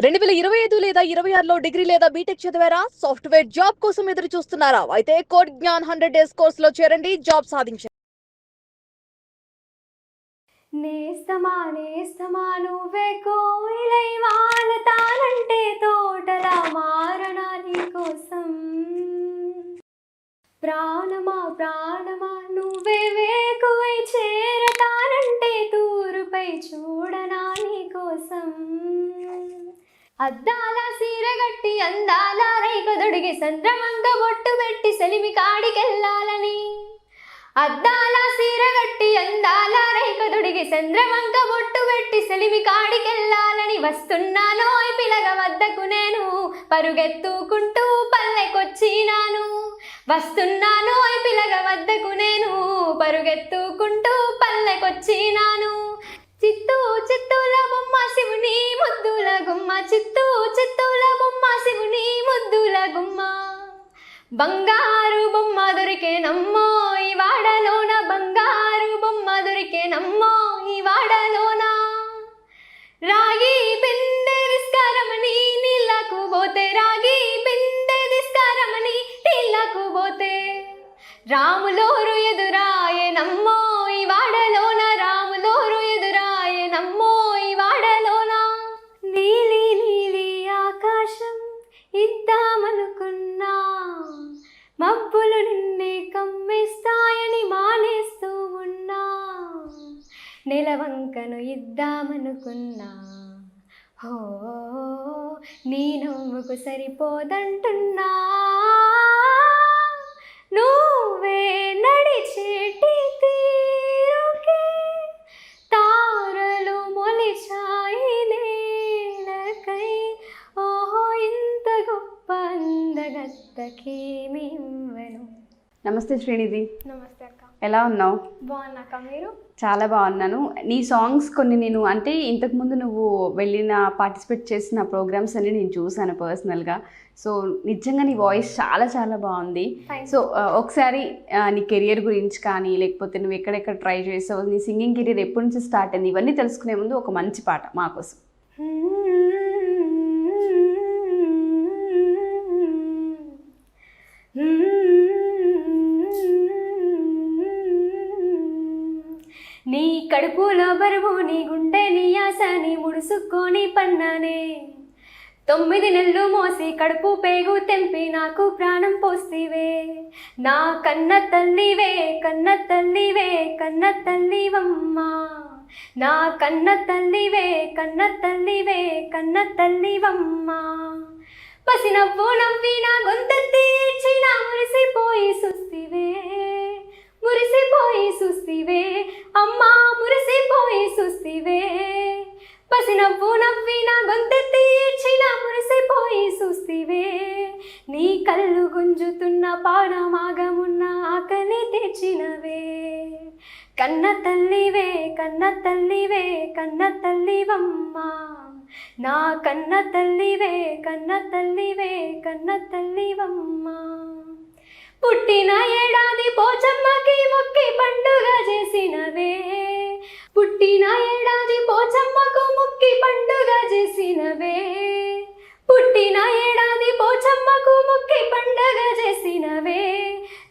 2025 లేదా 26లో డిగ్రీ లేదా బీటెక్ చదివారా? సాఫ్ట్‌వేర్ జాబ్ కోసం ఎదురు చూస్తున్నారా? అయితే కోడ్ జ్ఞాన్ 100 డేస్ కోర్సులో చేరండి, జాబ్ సాధించండి. నేస్తమా నేస్తమా నువ్వే కోయిలై వాలతానంటే తోటలా మారనా నీ కోసం. ప్రాణమా ప్రాణమా నువ్వే వేకువై చేరతానంటే తూరుపై చూడనా నీ కోసం. అద్దాల సీరగట్టి అందాల రైకదొడిగి సంద్రమంగ బొట్టు పెట్టి సెలిమి కాడికెళ్ళాలని. అద్దాల సీరగట్టి అందాల రైకదొడిగి చంద్రవంక బొట్టు పెట్టి సెలిమి కాడికెళ్ళాలని వస్తున్నాను ఈ పిలగ వద్దకు నేను పరుగెత్తుకుంటూ పల్లెకొచ్చినాను. వస్తున్నాను ఈ పిలగ వద్దకు నేను పరుగెత్తుకుంటూ పల్లెకొచ్చినాను. చిత్తూ చిత్తూల బొమ్మ శివుని ముద్దుల గుమ్మ, చిత్తూ చిత్తూల బొమ్మ శివుని ముద్దుల గుమ్మ. బంగారు బొమ్మ దొరికేనమ్మో ఈ వాడలోన, బంగారు బొమ్మ దొరికేనమ్మో ఈ వాడలోన. రాగి బిందె విస్కారమని నీళ్ళకు పోతే, రాగి బిందె విస్కారమని నీళ్ళకు పోతే రాములోరు ఎదురాయనమ్మో ఈ వాడలోన, రాములోరు ఎదురాయనమ్మో ఈ వాడలోన. నీలి నీలి ఆకాశం ఇద్దామనుకున్నా, మబ్బులు నిన్నే కమ్మేస్తాయని మానేస్తూ ఉన్నా. నెలవంకను ఇద్దామనుకున్నా, హో నీ నవ్వుకు సరిపోదంటున్నా. నువ్వే నడిచేటి తీరుకే తారలు మొలిచాయి నేలకై. ఓహో ఇంత గొప్ప అందగత్తకేమి ఇవ్వను. నమస్తే శ్రీనిధి, నమస్తే అక్క, ఎలా ఉన్నావు? బాగున్నాక మీరు? చాలా బాగున్నాను. నీ సాంగ్స్ కొన్ని నేను అంటే ఇంతకుముందు నువ్వు వెళ్ళిన పార్టిసిపేట్ చేసిన ప్రోగ్రామ్స్ అన్ని నేను చూసాను పర్సనల్గా. సో నిజంగా నీ వాయిస్ చాలా చాలా బాగుంది. సో ఒకసారి నీ కెరియర్ గురించి కానీ, లేకపోతే నువ్వు ఎక్కడెక్కడ ట్రై చేసావు, నీ సింగింగ్ కెరియర్ ఎప్పటి నుంచి స్టార్ట్ అయింది, ఇవన్నీ తెలుసుకునే ముందు ఒక మంచి పాట మా కోసం. నీ కడుపులో బరువు, నీ గుండె నీ ఆశని ముడుసుకొని పన్నానే. 9 నెలలు మోసి కడుపు పేగు తెంపి నాకు ప్రాణం పోస్తివే. నా కన్న తల్లివే, కన్న తల్లివే, కన్న తల్లివమ్మా. నా కన్న తల్లివే, కన్న తల్లివే, కన్న తల్లివమ్మా. పసి నవ్వు నవ్వి నా గొంతెత్తి ఏడ్చిన మురిసిపోయి సుస్తివే, మురిసిపోయి సుస్తివే అమ్మా, మురిసిపోయి సుస్తివే. పసి నవ్వు నవ్వి నా గొంతెత్తి ఏడ్చిన మురిసిపోయి సుస్తివే. నీ కళ్ళు గుంజుతున్న పాడమాగమున్న ఆకలి తెచ్చినవే. కన్న తల్లివే, కన్న తల్లివే, కన్న తల్లివమ్మా. నా కన్న తల్లివే, కన్న తల్లివే, కన్న తల్లివమ్మా. పుట్టిన ఏడాది పోచమ్మకి మొక్కి పండుగ చేసినవే. పుట్టిన ఏడాది పోచమ్మకు మొక్కి పండుగ చేసినవే. పుట్టిన ఏడాది పోచమ్మకు మొక్కి పండుగ చేసినవే.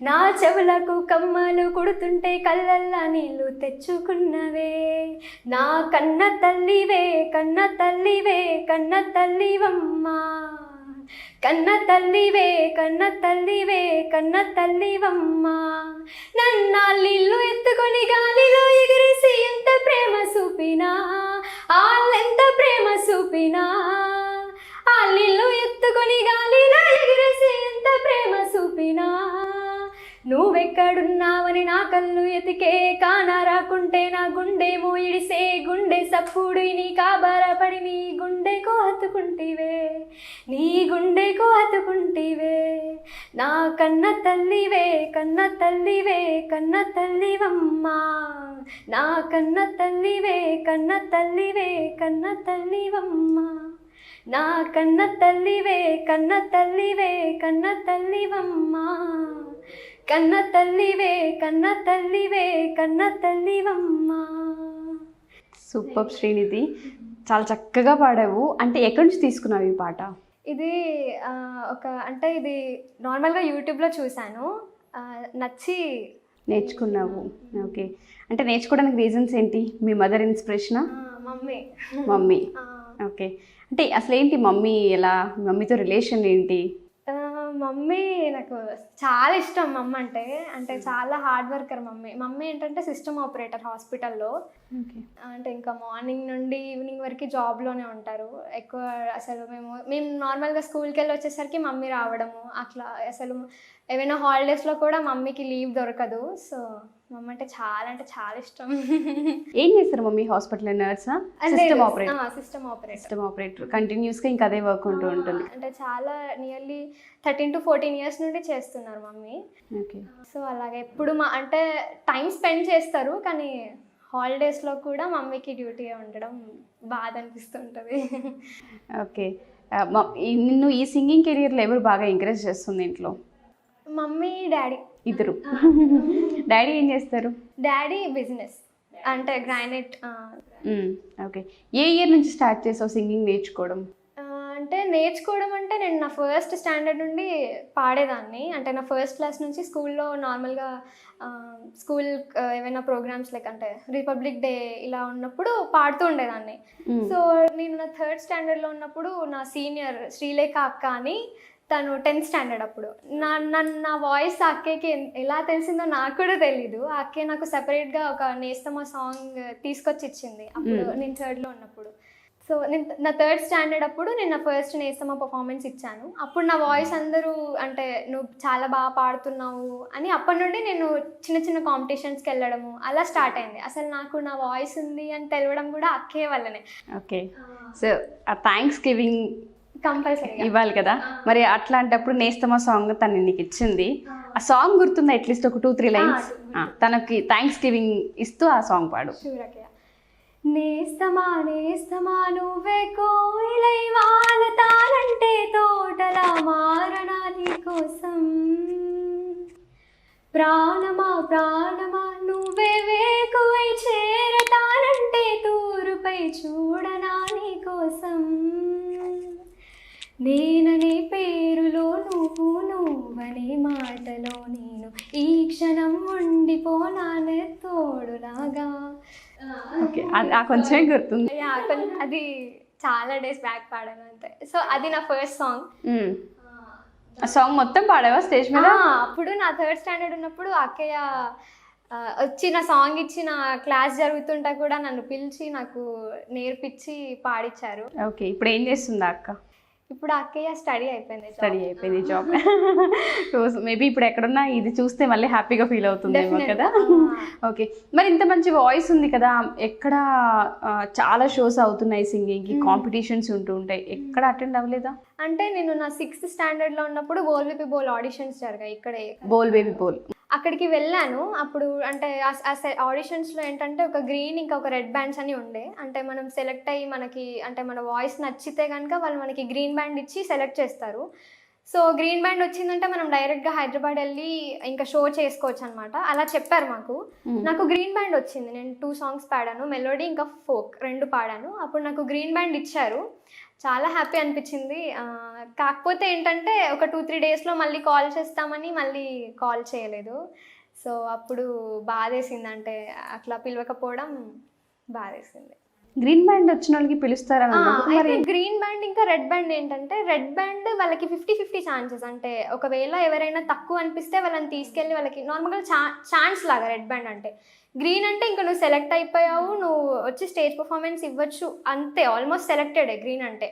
నా చెవులకు కమ్మలు కుడుతుంటే కళ్ళల్లా నీళ్ళు తెచ్చుకున్నవే. నా కన్న తల్లివే, కన్న తల్లివే, కన్న తల్లివమ్మా. కన్న తల్లివే, కన్న తల్లివే, కన్న తల్లివమ్మా. నన్నాళ్ళిల్లు ఎత్తుకొని గాలిలో ఎగిరేసి ఎంత ప్రేమ చూపినా, ఆళ్ళెంత ప్రేమ చూపినా. ఆళ్ళిల్లు ఎత్తుకొని గాలిలో ఎగిరేసి ఎంత ప్రేమ చూపినా. నువ్వెక్కడున్నావని నా కళ్ళు ఎతికే, కానా రాకుంటే నా గుండెమో ఇడిసే. గుండె సప్పుడు నీ కాబరపడి నీ గుండెకు హత్తుకుంటివే, నీ గుండెకు హత్తుకుంటివే. నా కన్న తల్లివే, కన్న తల్లివే, కన్న తల్లివమ్మా. నా కన్న తల్లివే, కన్న తల్లివే, కన్న తల్లివమ్మా. నా కన్న తల్లివే, కన్న తల్లివే, కన్న తల్లివమ్మా. కన్న తల్లివే, కన్న తల్లివే, కన్న తల్లివమ్మా. సూపర్ శ్రీనిధి, చాలా చక్కగా పాడావు. అంటే ఎక్కడి నుంచి తీసుకున్నావు ఈ పాట? ఇది అంటే ఇది నార్మల్గా యూట్యూబ్లో చూశాను, నచ్చి నేర్చుకున్నావు. ఓకే, అంటే నేర్చుకోవడానికి రీజన్స్ ఏంటి? మీ మదర్ ఇన్స్పిరేషనా? మమ్మీ. మమ్మీ. ఓకే, అంటే అసలు ఏంటి మమ్మీ, ఎలా మమ్మీతో రిలేషన్ ఏంటి? మమ్మీ నాకు చాలా ఇష్టం. అంటే చాలా హార్డ్ వర్కర్ మమ్మీ ఏంటంటే సిస్టమ్ ఆపరేటర్ హాస్పిటల్లో. అంటే ఇంకా మార్నింగ్ నుండి ఈవినింగ్ వరకు జాబ్లోనే ఉంటారు ఎక్కువ. అసలు మేము నార్మల్గా స్కూల్కి వెళ్ళి వచ్చేసరికి మమ్మీ రావడము అట్లా. అసలు ఏమైనా హాలిడేస్లో కూడా మమ్మీకి లీవ్ దొరకదు. సో మమ్మీ అంటే చాలా ఇష్టం. ఏం చేస్తారు మమ్మీ? హాస్పిటల్ నర్సా? System operator. సిస్టమ్ ఆపరేటర్ కంటిన్యూస్గా ఇంకా అదే వర్క్ ఉంటూ ఉంటుంది. అంటే చాలా నియర్లీ 13 to 14 years నుండి చేస్తున్నారు మమ్మీ. ఓకే, సో అలాగే ఎప్పుడు అంటే టైం స్పెండ్ చేస్తారు, కానీ హాలిడేస్లో కూడా మమ్మీకి డ్యూటీ ఉండడం బాధ అనిపిస్తుంటుంది. ఓకే, నిన్ను ఈ సింగింగ్ కెరియర్లో ఎవరు బాగా ఎంకరేజ్ చేస్తుంది ఇంట్లో? మమ్మీ, డాడీ ఇద్దరు. డాడీ ఏం చేస్తారు? డాడీ బిజినెస్, అంటే గ్రానైట్. ఓకే, ఏ ఇయర్ నుంచి స్టార్ట్ చేసావు సింగింగ్ నేర్చుకోవడం? అంటే నేర్చుకోవడం అంటే నేను నా ఫస్ట్ స్టాండర్డ్ నుండి పాడేదాన్ని. అంటే నా ఫస్ట్ క్లాస్ నుంచి స్కూల్లో నార్మల్గా స్కూల్ ఏమైనా ప్రోగ్రామ్స్ లైక్ అంటే రిపబ్లిక్ డే ఇలా ఉన్నప్పుడు పాడుతూ ఉండేదాన్ని. సో నేను నా 3rd స్టాండర్డ్లో ఉన్నప్పుడు నా సీనియర్ శ్రీలేఖ అక్క అని, తను 10th స్టాండర్డ్ అప్పుడు, నా వాయిస్ ఆ అక్కకి ఎలా తెలిసిందో నాకు కూడా తెలీదు. ఆ అక్కే నాకు సెపరేట్గా ఒక నేస్తమా సాంగ్ తీసుకొచ్చి ఇచ్చింది అప్పుడు నేను 3rdలో ఉన్నప్పుడు. సో నేను నా 3rd స్టాండర్డ్ అప్పుడు నేను నా ఫస్ట్ నేస్తమా పర్ఫార్మెన్స్ ఇచ్చాను. అప్పుడు నా వాయిస్ అందరూ అంటే నువ్వు చాలా బాగా పాడుతున్నావు అని అప్పటి నుండి నేను చిన్న కాంపిటీషన్స్కి వెళ్ళడము అలా స్టార్ట్ అయింది. అసలు నాకు నా వాయిస్ ఉంది అని తెలవడం కూడా అక్కే వల్లనే. ఓకే, సో ఆ థ్యాంక్స్ గివింగ్ కంపల్సరీ ఇవ్వాలి కదా. మరి అట్లాంటప్పుడు నేస్తమా సాంగ్ తను నీకు ఇచ్చింది, ఆ సాంగ్ గుర్తుందా? అట్లీస్ట్ ఒక 2-3 లైన్స్ తనకి థ్యాంక్స్ గివింగ్ ఇస్తూ ఆ సాంగ్ పాడు. నేస్తమా నేస్తమా నువ్వే కోయిలై వాలతానంటే తోటలా మారనా నీ కోసం, ప్రాణమా ప్రాణమా నువ్వే వేకువై చేరతానంటే తూరుపై చూడనా నీ కోసం, నేననే పేరులో నువ్వనే మాటలో నేను ఈ క్షణం ఉండిపోనానే తోడులాగా. ఓకే, కొంచెం గుర్తుంది. అది చాలా డేస్ బ్యాక్ పాడాను అంతే. సో అది నా ఫస్ట్ సాంగ్. ఆ సాంగ్ మొత్తం పాడావా స్టేజ్ మీద? అప్పుడు నా 3rd స్టాండర్డ్ ఉన్నప్పుడు అక్కయ్య వచ్చి నా సాంగ్ ఇచ్చి నా క్లాస్ జరుగుతుంటా కూడా నన్ను పిలిచి నాకు నేర్పించి పాడిచ్చారు. ఓకే, ఇప్పుడు ఏం చేస్తుందా అక్క? ఇప్పుడు అక్కయ్య స్టడీ అయిపోయింది, జాబ్. సో మేబీ ఇప్పుడు ఎక్కడున్నా ఇది చూస్తే మళ్ళీ హ్యాపీగా ఫీల్ అవుతుందేమో కదా. ఓకే, మరి ఇంత మంచి వాయిస్ ఉంది కదా, ఎక్కడ చాలా షోస్ అవుతున్నాయి సింగింగ్కి, కాంపిటీషన్స్ ఉంటూ ఉంటాయి, ఎక్కడ అటెండ్ అవ్వలేదా? అంటే నేను నా 6th స్టాండర్డ్లో ఉన్నప్పుడు బోల్ బేబీ బోల్ ఆడిషన్స్ జరిగాయి ఇక్కడే. బోల్ బేబీ బోల్ అక్కడికి వెళ్ళాను. అప్పుడు అంటే ఆడిషన్స్లో ఏంటంటే ఒక గ్రీన్ ఇంకా ఒక రెడ్ బ్యాండ్స్ అని ఉండే. అంటే మనం సెలెక్ట్ అయ్యి మనకి అంటే మన వాయిస్ నచ్చితే కనుక వాళ్ళు మనకి గ్రీన్ బ్యాండ్ ఇచ్చి సెలెక్ట్ చేస్తారు. సో గ్రీన్ బ్యాండ్ వచ్చిందంటే మనం డైరెక్ట్గా హైదరాబాద్ వెళ్ళి ఇంకా షో చేసుకోవచ్చు అనమాట. అలా చెప్పారు మాకు. నాకు గ్రీన్ బ్యాండ్ వచ్చింది. నేను 2 సాంగ్స్ పాడాను, మెలోడీ ఇంకా ఫోక్ 2 పాడాను. అప్పుడు నాకు గ్రీన్ బ్యాండ్ ఇచ్చారు. చాలా హ్యాపీ అనిపించింది. కాకపోతే ఏంటంటే ఒక 2-3 డేస్లో మళ్ళీ కాల్ చేస్తామని మళ్ళీ కాల్ చేయలేదు. సో అప్పుడు బాధేసింది, అంటే అట్లా పిలవకపోవడం బాధేసింది. గ్రీన్ బ్యాండ్ వచ్చిన వాళ్ళకి పిలుస్తారా? గ్రీన్ బ్యాండ్ ఇంకా రెడ్ బ్యాండ్ ఏంటంటే, రెడ్ బ్యాండ్ వాళ్ళకి 50-50 ఛాన్సెస్. అంటే ఒకవేళ ఎవరైనా తక్కువ అనిపిస్తే వాళ్ళని తీసుకెళ్ళి వాళ్ళకి నార్మల్గా ఛాన్స్ లాగా రెడ్ బ్యాండ్ అంటే. గ్రీన్ అంటే ఇంకా నువ్వు సెలెక్ట్ అయిపోయావు, నువ్వు వచ్చి స్టేజ్ పర్ఫార్మెన్స్ ఇవ్వచ్చు అంతే, ఆల్మోస్ట్ సెలెక్టెడే గ్రీన్ అంటే.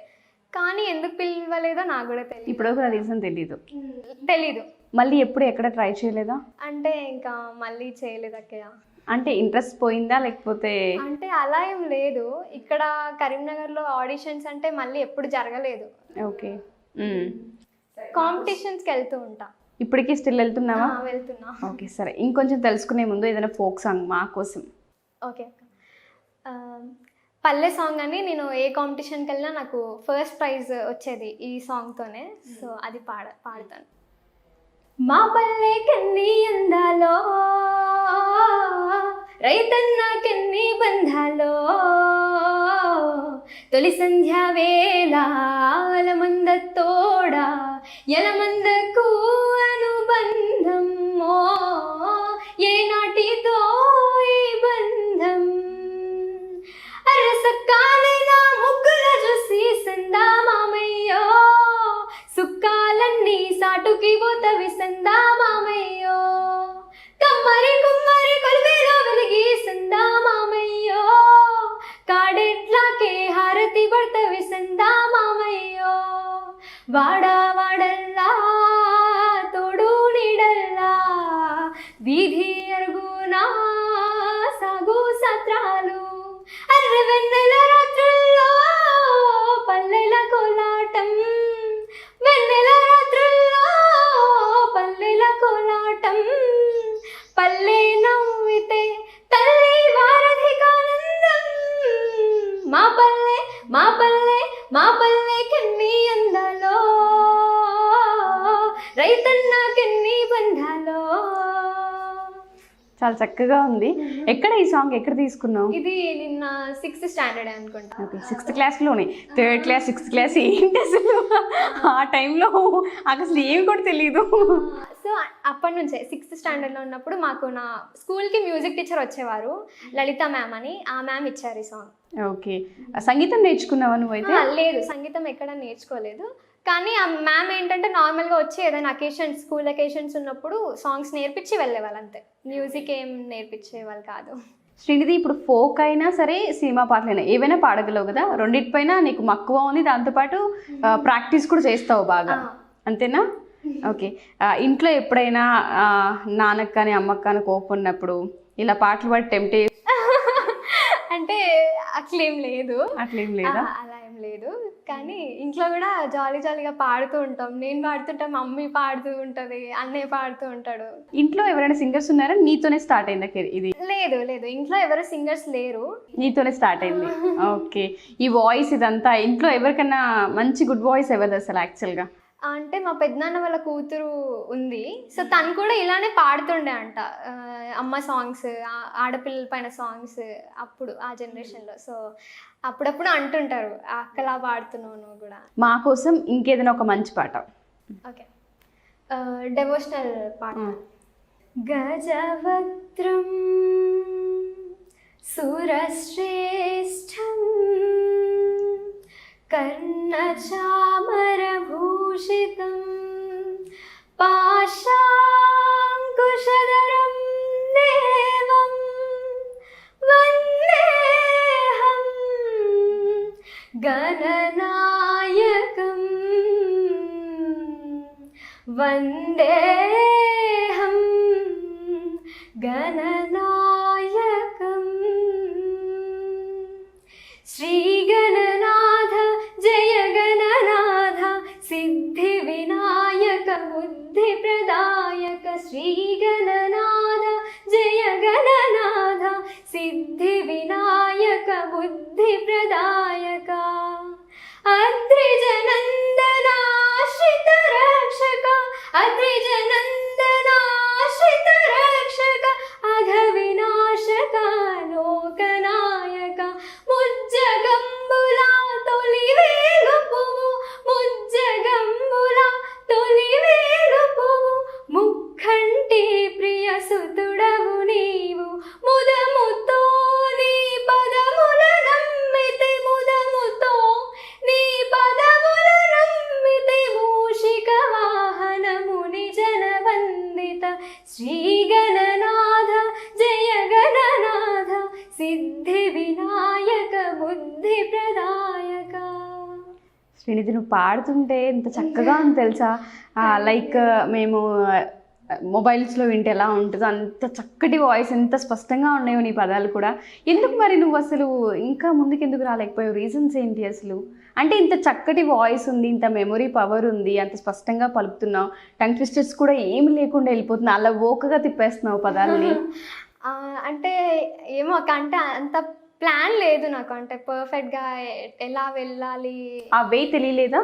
కానీ ఎందుకు పిలవలేదో నాకు కూడా తెలియదు. ఇప్పుడు రీజన్ తెలీదు. మళ్ళీ ఎప్పుడు ఎక్కడ ట్రై చేయలేదా? అంటే ఇంకా మళ్ళీ చేయలేదు అక్కయ్య. అంటే ఇంట్రెస్ట్ పోయిందా లేకపోతే? అంటే అలా ఏం లేదు. ఇక్కడ కరీంనగర్లో ఆడిషన్స్ అంటే మళ్ళీ ఎప్పుడు జరగలేదు. ఓకే, కాంపిటీషన్స్కి వెళ్తూ ఉంటా. ఇప్పటికీ స్టిల్ వెళ్తున్నావా? వెళ్తున్నా. ఓకే, సరే. ఇంకొంచెం తెలుసుకునే ముందు ఏదైనా ఫోక్ సాంగ్ మా కోసం. ఓకే, పల్లె సాంగ్ అని, నేను ఏ కాంపిటీషన్కి వెళ్ళినా నాకు ఫస్ట్ ప్రైజ్ వచ్చేది ఈ సాంగ్తోనే. సో అది పాడతాను. మా పల్లె కన్నీ అందాలో, రైతన్న కన్నీ బంధాలో, తొలి సంధ్యా వేళ అలమందతోడ ఎలమందకు అనుబంధం ఏనాటితో ఈ బంధం అరసక్కాలే నా ముగ్గుల చూసి సందా మామయ్యో సుక్కాలన్నీ సాటుకి పోతవి సందా మామయ్యో కమ్మరి కుమ్మరి కొలివేలో వెలిగి సందా మామయ్యో కాడెట్లాకే హారతి పడతవి సందా మామయ్యో వాడా వాడల్లా తోడు నీడల్లా వీధి అరుగునా సాగు సత్రాలు అర్ర వెన్నెల రాత్రుల్లో పల్లెల కోలాటం వెన్నెల రాత్రుల్లో పల్లెల కోలాటం పల్లె నవ్వితే తల్లి వారధికానందం మా పల్లె మా పల్లె మా పల్లె కెన్ని అందాలో రైతన్నకెన్ని బంధాలో. చాలా చక్కగా ఉంది. ఎక్కడ ఈ సాంగ్ ఎక్కడ తీసుకున్నావు? ఇది నిన్న 6th స్టాండర్డ్ అనుకుంటా. Okay, 6th క్లాస్లోనే. 3rd class 6th class ఏంటి అసలు? ఆ టైంలో నాకు అసలు ఏమి కూడా తెలియదు. సో అప్పటి నుంచే 6th స్టాండర్డ్లో ఉన్నప్పుడు మాకు నా స్కూల్కి మ్యూజిక్ టీచర్ వచ్చేవారు, లలిత మ్యామ్ అని. ఆ మ్యామ్ ఇచ్చారు ఈ సాంగ్. ఓకే, సంగీతం నేర్చుకున్నావా నువ్వైతే? లేదు, సంగీతం ఎక్కడ నేర్చుకోలేదు. కానీ ఆ మ్యామ్ ఏంటంటే నార్మల్గా వచ్చి ఏదైనా అకేషన్స్, స్కూల్ అకేషన్స్ ఉన్నప్పుడు సాంగ్స్ నేర్పించి వెళ్ళేవాళ్ళు అంతే. మ్యూజిక్ ఏం నేర్పించేవాళ్ళు కాదు. శ్రీనిధి, ఇప్పుడు ఫోక్ అయినా సరే సినిమా పాటలైనా ఏవైనా పాడగలవు కదా, రెండింటిపైన నీకు మక్కువ ఉంది, దాంతోపాటు ప్రాక్టీస్ కూడా చేస్తావు బాగా, అంతేనా? ఓకే, ఇంట్లో ఎప్పుడైనా నాన్నకు కానీ అమ్మకు కానీ కోపం ఉన్నప్పుడు ఇలా పాటలు పాడి టెంప్ట్ అంటే అట్లేం లేదు. అట్లేం లేదా? అలా ఏం లేదు. కానీ ఇంట్లో కూడా జాలీ జాలీగా పాడుతూ ఉంటాం. నేను పాడుతుంటా, మమ్మీ పాడుతూ ఉంటుంది, అన్నయ్య పాడుతూ ఉంటాడు. ఇంట్లో ఎవరైనా సింగర్స్ ఉన్నారా? నీతోనే స్టార్ట్ అయిందా ఇది? లేదు లేదు, ఇంట్లో ఎవరు సింగర్స్ లేరు, నీతోనే స్టార్ట్ అయింది. ఓకే, ఈ వాయిస్ ఇదంతా ఇంట్లో ఎవరికన్నా మంచి గుడ్ వాయిస్ ఎవరిది అసలు యాక్చువల్గా? అంటే మా పెద్దనాన్న వాళ్ళ కూతురు ఉంది. సో తను కూడా ఇలానే పాడుతుండే అంట, అమ్మ సాంగ్స్, ఆడపిల్లల పైన సాంగ్స్ అప్పుడు ఆ జనరేషన్లో. సో అప్పుడప్పుడు అంటుంటారు, అక్కలా పాడుతున్నావు నువ్వు కూడా. మా కోసం ఇంకేదైనా ఒక మంచి పాట. ఓకే, డెవోషనల్ పాట. గజవక్త్రం సురశ్రేష్టం కర్ణచామరభూషితం పాశాంకుశధరం దేవం వందేహం గణనాయకం వందేహం గణనాయకం. శ్రీగణనాథ జయ గణనాథ సిద్ధి వినాయక బుద్ధి ప్రదాయక. శ్రీగణనాథ జయ గణనాథ సిద్ధి వినాయక బుద్ధి ప్రదాయక. అద్రిజనందనాశ్రిత రక్షక అద్రిజనందనాశ్రిత రక్షక అఘ వినాశక లోకనాయక. ముజ్జగంబుల తొలి వేలుపువు ముజ్జగంబుల తొలి వేలుపువు ముక్కంటి ప్రియ సుతుడవు నీవు. ముదముతో నీ పదముల నమ్మితే ముదముతో నీ పదముల నమ్మితే మూషిక వాహనముని జనవందిత. శ్రీగణనాథ జయ గణనాథ సిద్ధి వినాయక బుద్ధి ప్రదాయక. శ్రీనిధి, నువ్వు పాడుతుంటే ఎంత చక్కగా ఉంది తెలుసా? లైక్ మేము మొబైల్స్లో వింటే ఎలా ఉంటుందో అంత చక్కటి వాయిస్, ఎంత స్పష్టంగా ఉన్నాయో నీ పదాలు కూడా. ఎందుకు మరి నువ్వు అసలు ఇంకా ముందుకు ఎందుకు రాలేకపోయావు? రీజన్స్ ఏంటి అసలు? అంటే ఇంత చక్కటి వాయిస్ ఉంది, ఇంత మెమొరీ పవర్ ఉంది, అంత స్పష్టంగా పలుకుతున్నావు, టంగ్ ట్విస్టర్స్ కూడా ఏమి లేకుండా వెళ్ళిపోతున్నావు, అలా ఓకగా తిప్పేస్తున్నావు పదాలని. అంటే ఏమో అంటే అంత ప్లాన్ లేదు నాకు, అంటే పర్ఫెక్ట్గా ఎలా వెళ్ళాలి ఆ వే తెలియలేదా?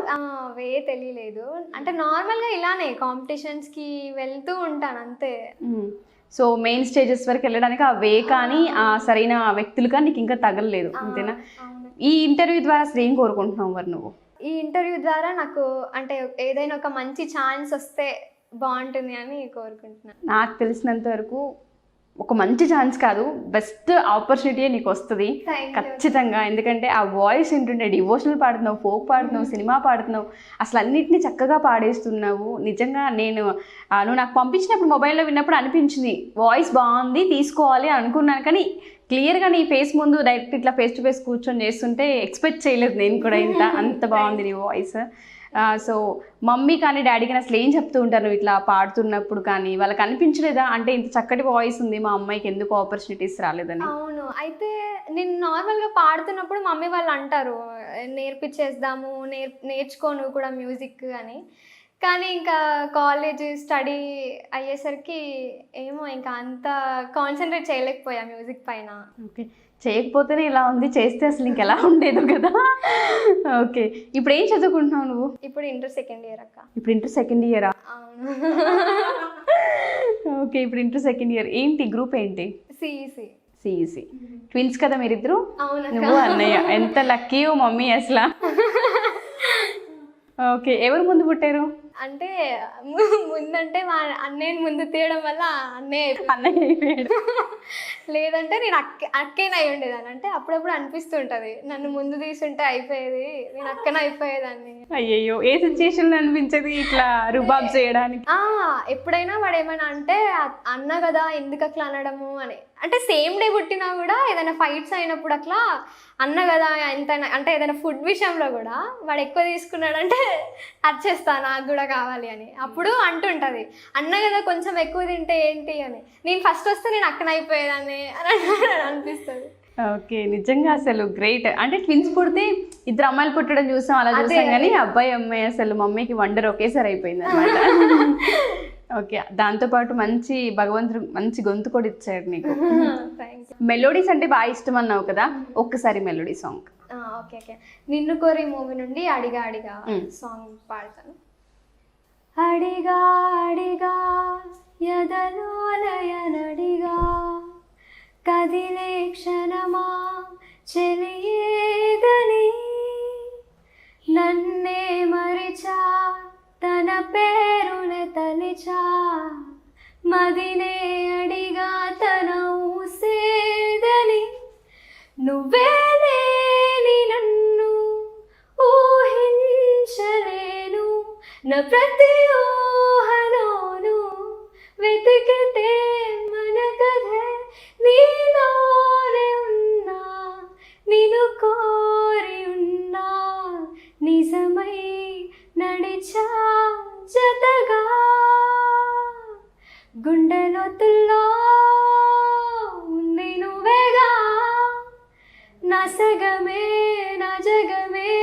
వే తెలియలేదు. అంటే నార్మల్గా ఇలానే కాంపిటీషన్స్కి వెళ్తూ ఉంటాను అంతే. సో మెయిన్ స్టేజెస్ వరకు వెళ్ళడానికి ఆ వే కానీ ఆ సరైన వ్యక్తులు కానీ నీకు ఇంకా తగలలేదు, అంతేనా? ఈ ఇంటర్వ్యూ ద్వారా అసలు ఏం కోరుకుంటున్నావు మరి నువ్వు? ఈ ఇంటర్వ్యూ ద్వారా నాకు అంటే ఏదైనా ఒక మంచి ఛాన్స్ వస్తే బాగుంటుంది అని కోరుకుంటున్నాను. నాకు తెలిసినంత వరకు ఒక మంచి ఛాన్స్ కాదు, బెస్ట్ ఆపర్చునిటీ నీకు వస్తుంది ఖచ్చితంగా. ఎందుకంటే ఆ వాయిస్ ఏంటంటే డివోషనల్ పాడుతున్నావు, ఫోక్ పాడుతున్నావు, సినిమా పాడుతున్నావు, అసలు అన్నిటినీ చక్కగా పాడేస్తున్నావు. నిజంగా నేను నువ్వు నాకు పంపించినప్పుడు మొబైల్లో విన్నప్పుడు అనిపించింది వాయిస్ బాగుంది తీసుకోవాలి అనుకున్నాను, కానీ క్లియర్గా నీ ఫేస్ ముందు డైరెక్ట్ ఇట్లా ఫేస్ టు ఫేస్ కూర్చొని చేస్తుంటే ఎక్స్పెక్ట్ చేయలేదు నేను కూడా అంత బాగుంది నీ వాయిస్. సో మమ్మీ కానీ డాడీ కానీ అసలు ఏం చెప్తూ ఉంటారు నువ్వు ఇట్లా పాడుతున్నప్పుడు? కానీ వాళ్ళకి అనిపించలేదా అంటే ఇంత చక్కటి వాయిస్ ఉంది మా అమ్మాయికి ఎందుకు ఆపర్చునిటీస్ రాలేదని? అవును, అయితే నేను నార్మల్గా పాడుతున్నప్పుడు మమ్మీ వాళ్ళు అంటారు నేర్పించేద్దాము, నేర్చుకో నువ్వు కూడా మ్యూజిక్ అని. కానీ ఇంకా కాలేజ్ స్టడీ అయ్యేసరికి ఏమో ఇంకా అంత కాన్సన్ట్రేట్ చేయలేకపోయా మ్యూజిక్ పైన. ఓకే, చేయకపోతేనే ఇలా ఉంది, చేస్తే అసలు ఇంకెలా ఉండేది కదా. ఓకే, ఇప్పుడు ఏం చదువుకుంటున్నావు నువ్వు? ఇప్పుడు ఇంటర్ సెకండ్ ఇయర్ అక్క. ఇప్పుడు ఇంటర్ సెకండ్ ఇయరా? అవును. ఓకే, ఇప్పుడు ఇంటర్ సెకండ్ ఇయర్. ఏంటి గ్రూప్ ఏంటి? సిఈసి. సిఈసి. ట్విన్స్ కదా మీరిద్దరు? అవును. నువ్వు అన్నయ్య, ఎంత లక్కీయో మమ్మీ అసలు. ఓకే, ఎవరు ముందు పుట్టారు? అంటే ముందంటే మా అన్నయ్యని ముందు తీయడం వల్ల అన్నయ్య అయిపోయాడు. లేదంటే నేను అక్కేన అయి ఉండేదాన్ని. అంటే అప్పుడప్పుడు అనిపిస్తుంటది నన్ను ముందు తీసుంటే అయిపోయేది, నేను అక్కన అయిపోయేదాన్ని. అయ్యయ్యో, ఏ సిచ్యుయేషన్ అనిపించేది ఇట్లా రుబాబ్ చేయడానికి? ఎప్పుడైనా వాడు ఏమైనా అంటే అన్న కదా ఎందుకు అట్లా అనడము అని. అంటే సేమ్ డే పుట్టినా కూడా ఏదైనా ఫైట్స్ అయినప్పుడు అట్లా అన్న కదా ఎంతైనా, అంటే ఏదైనా ఫుడ్ విషయంలో కూడా వాడు ఎక్కువ తీసుకున్నాడంటే అరిచేస్తా నాకు కూడా కావాలి అని. అప్పుడు అంటుంటది అన్న కదా కొంచెం ఎక్కువ తింటే ఏంటి అని. నేను ఫస్ట్ వస్తే నేను అక్కన అయిపోయేదాన్ని అని అనిపిస్తుంది. ఓకే, నిజంగా అసలు గ్రేట్. అంటే ట్విన్స్ పుడితే ఇద్దరు అమ్మాయిలు పుట్టడం చూసాం, అలా చూసాం, కానీ అబ్బాయి అమ్మాయి అసలు మమ్మీకి వండర్ ఒకేసారి అయిపోయింది అనమాట. ఓకే, దాంతోపాటు మంచి భగవంతుడు మంచి గొంతు కూడా ఇచ్చాడు నీకు. మెలోడీస్ అంటే బాగా ఇష్టం అన్నావు కదా, ఒక్కసారి మెలోడీ సాంగ్. ఓకే ఓకే, నిన్ను కోరి మూవీ నుండి అడిగా అడిగా సాంగ్ పాడతాను. అడిగా అడిగా ఎదలోలయనడిగా కదిలే క్షణమా చెలియేదని నన్నే మరిచా తన పేరునే తలిచా మదినే అడిగా తన ఊసేదని నువ్వే లేని నన్ను ఊహించలేను నా ప్రతి ఊహలోను వెతికితే మన కథే నీలోనే ఉన్నా నిన్ను కోరి ఉన్నా నిజమై నడిచా జతగా గుండెలోతుల్లో ఉంది నువ్వేగా నా సగమే నా జగమే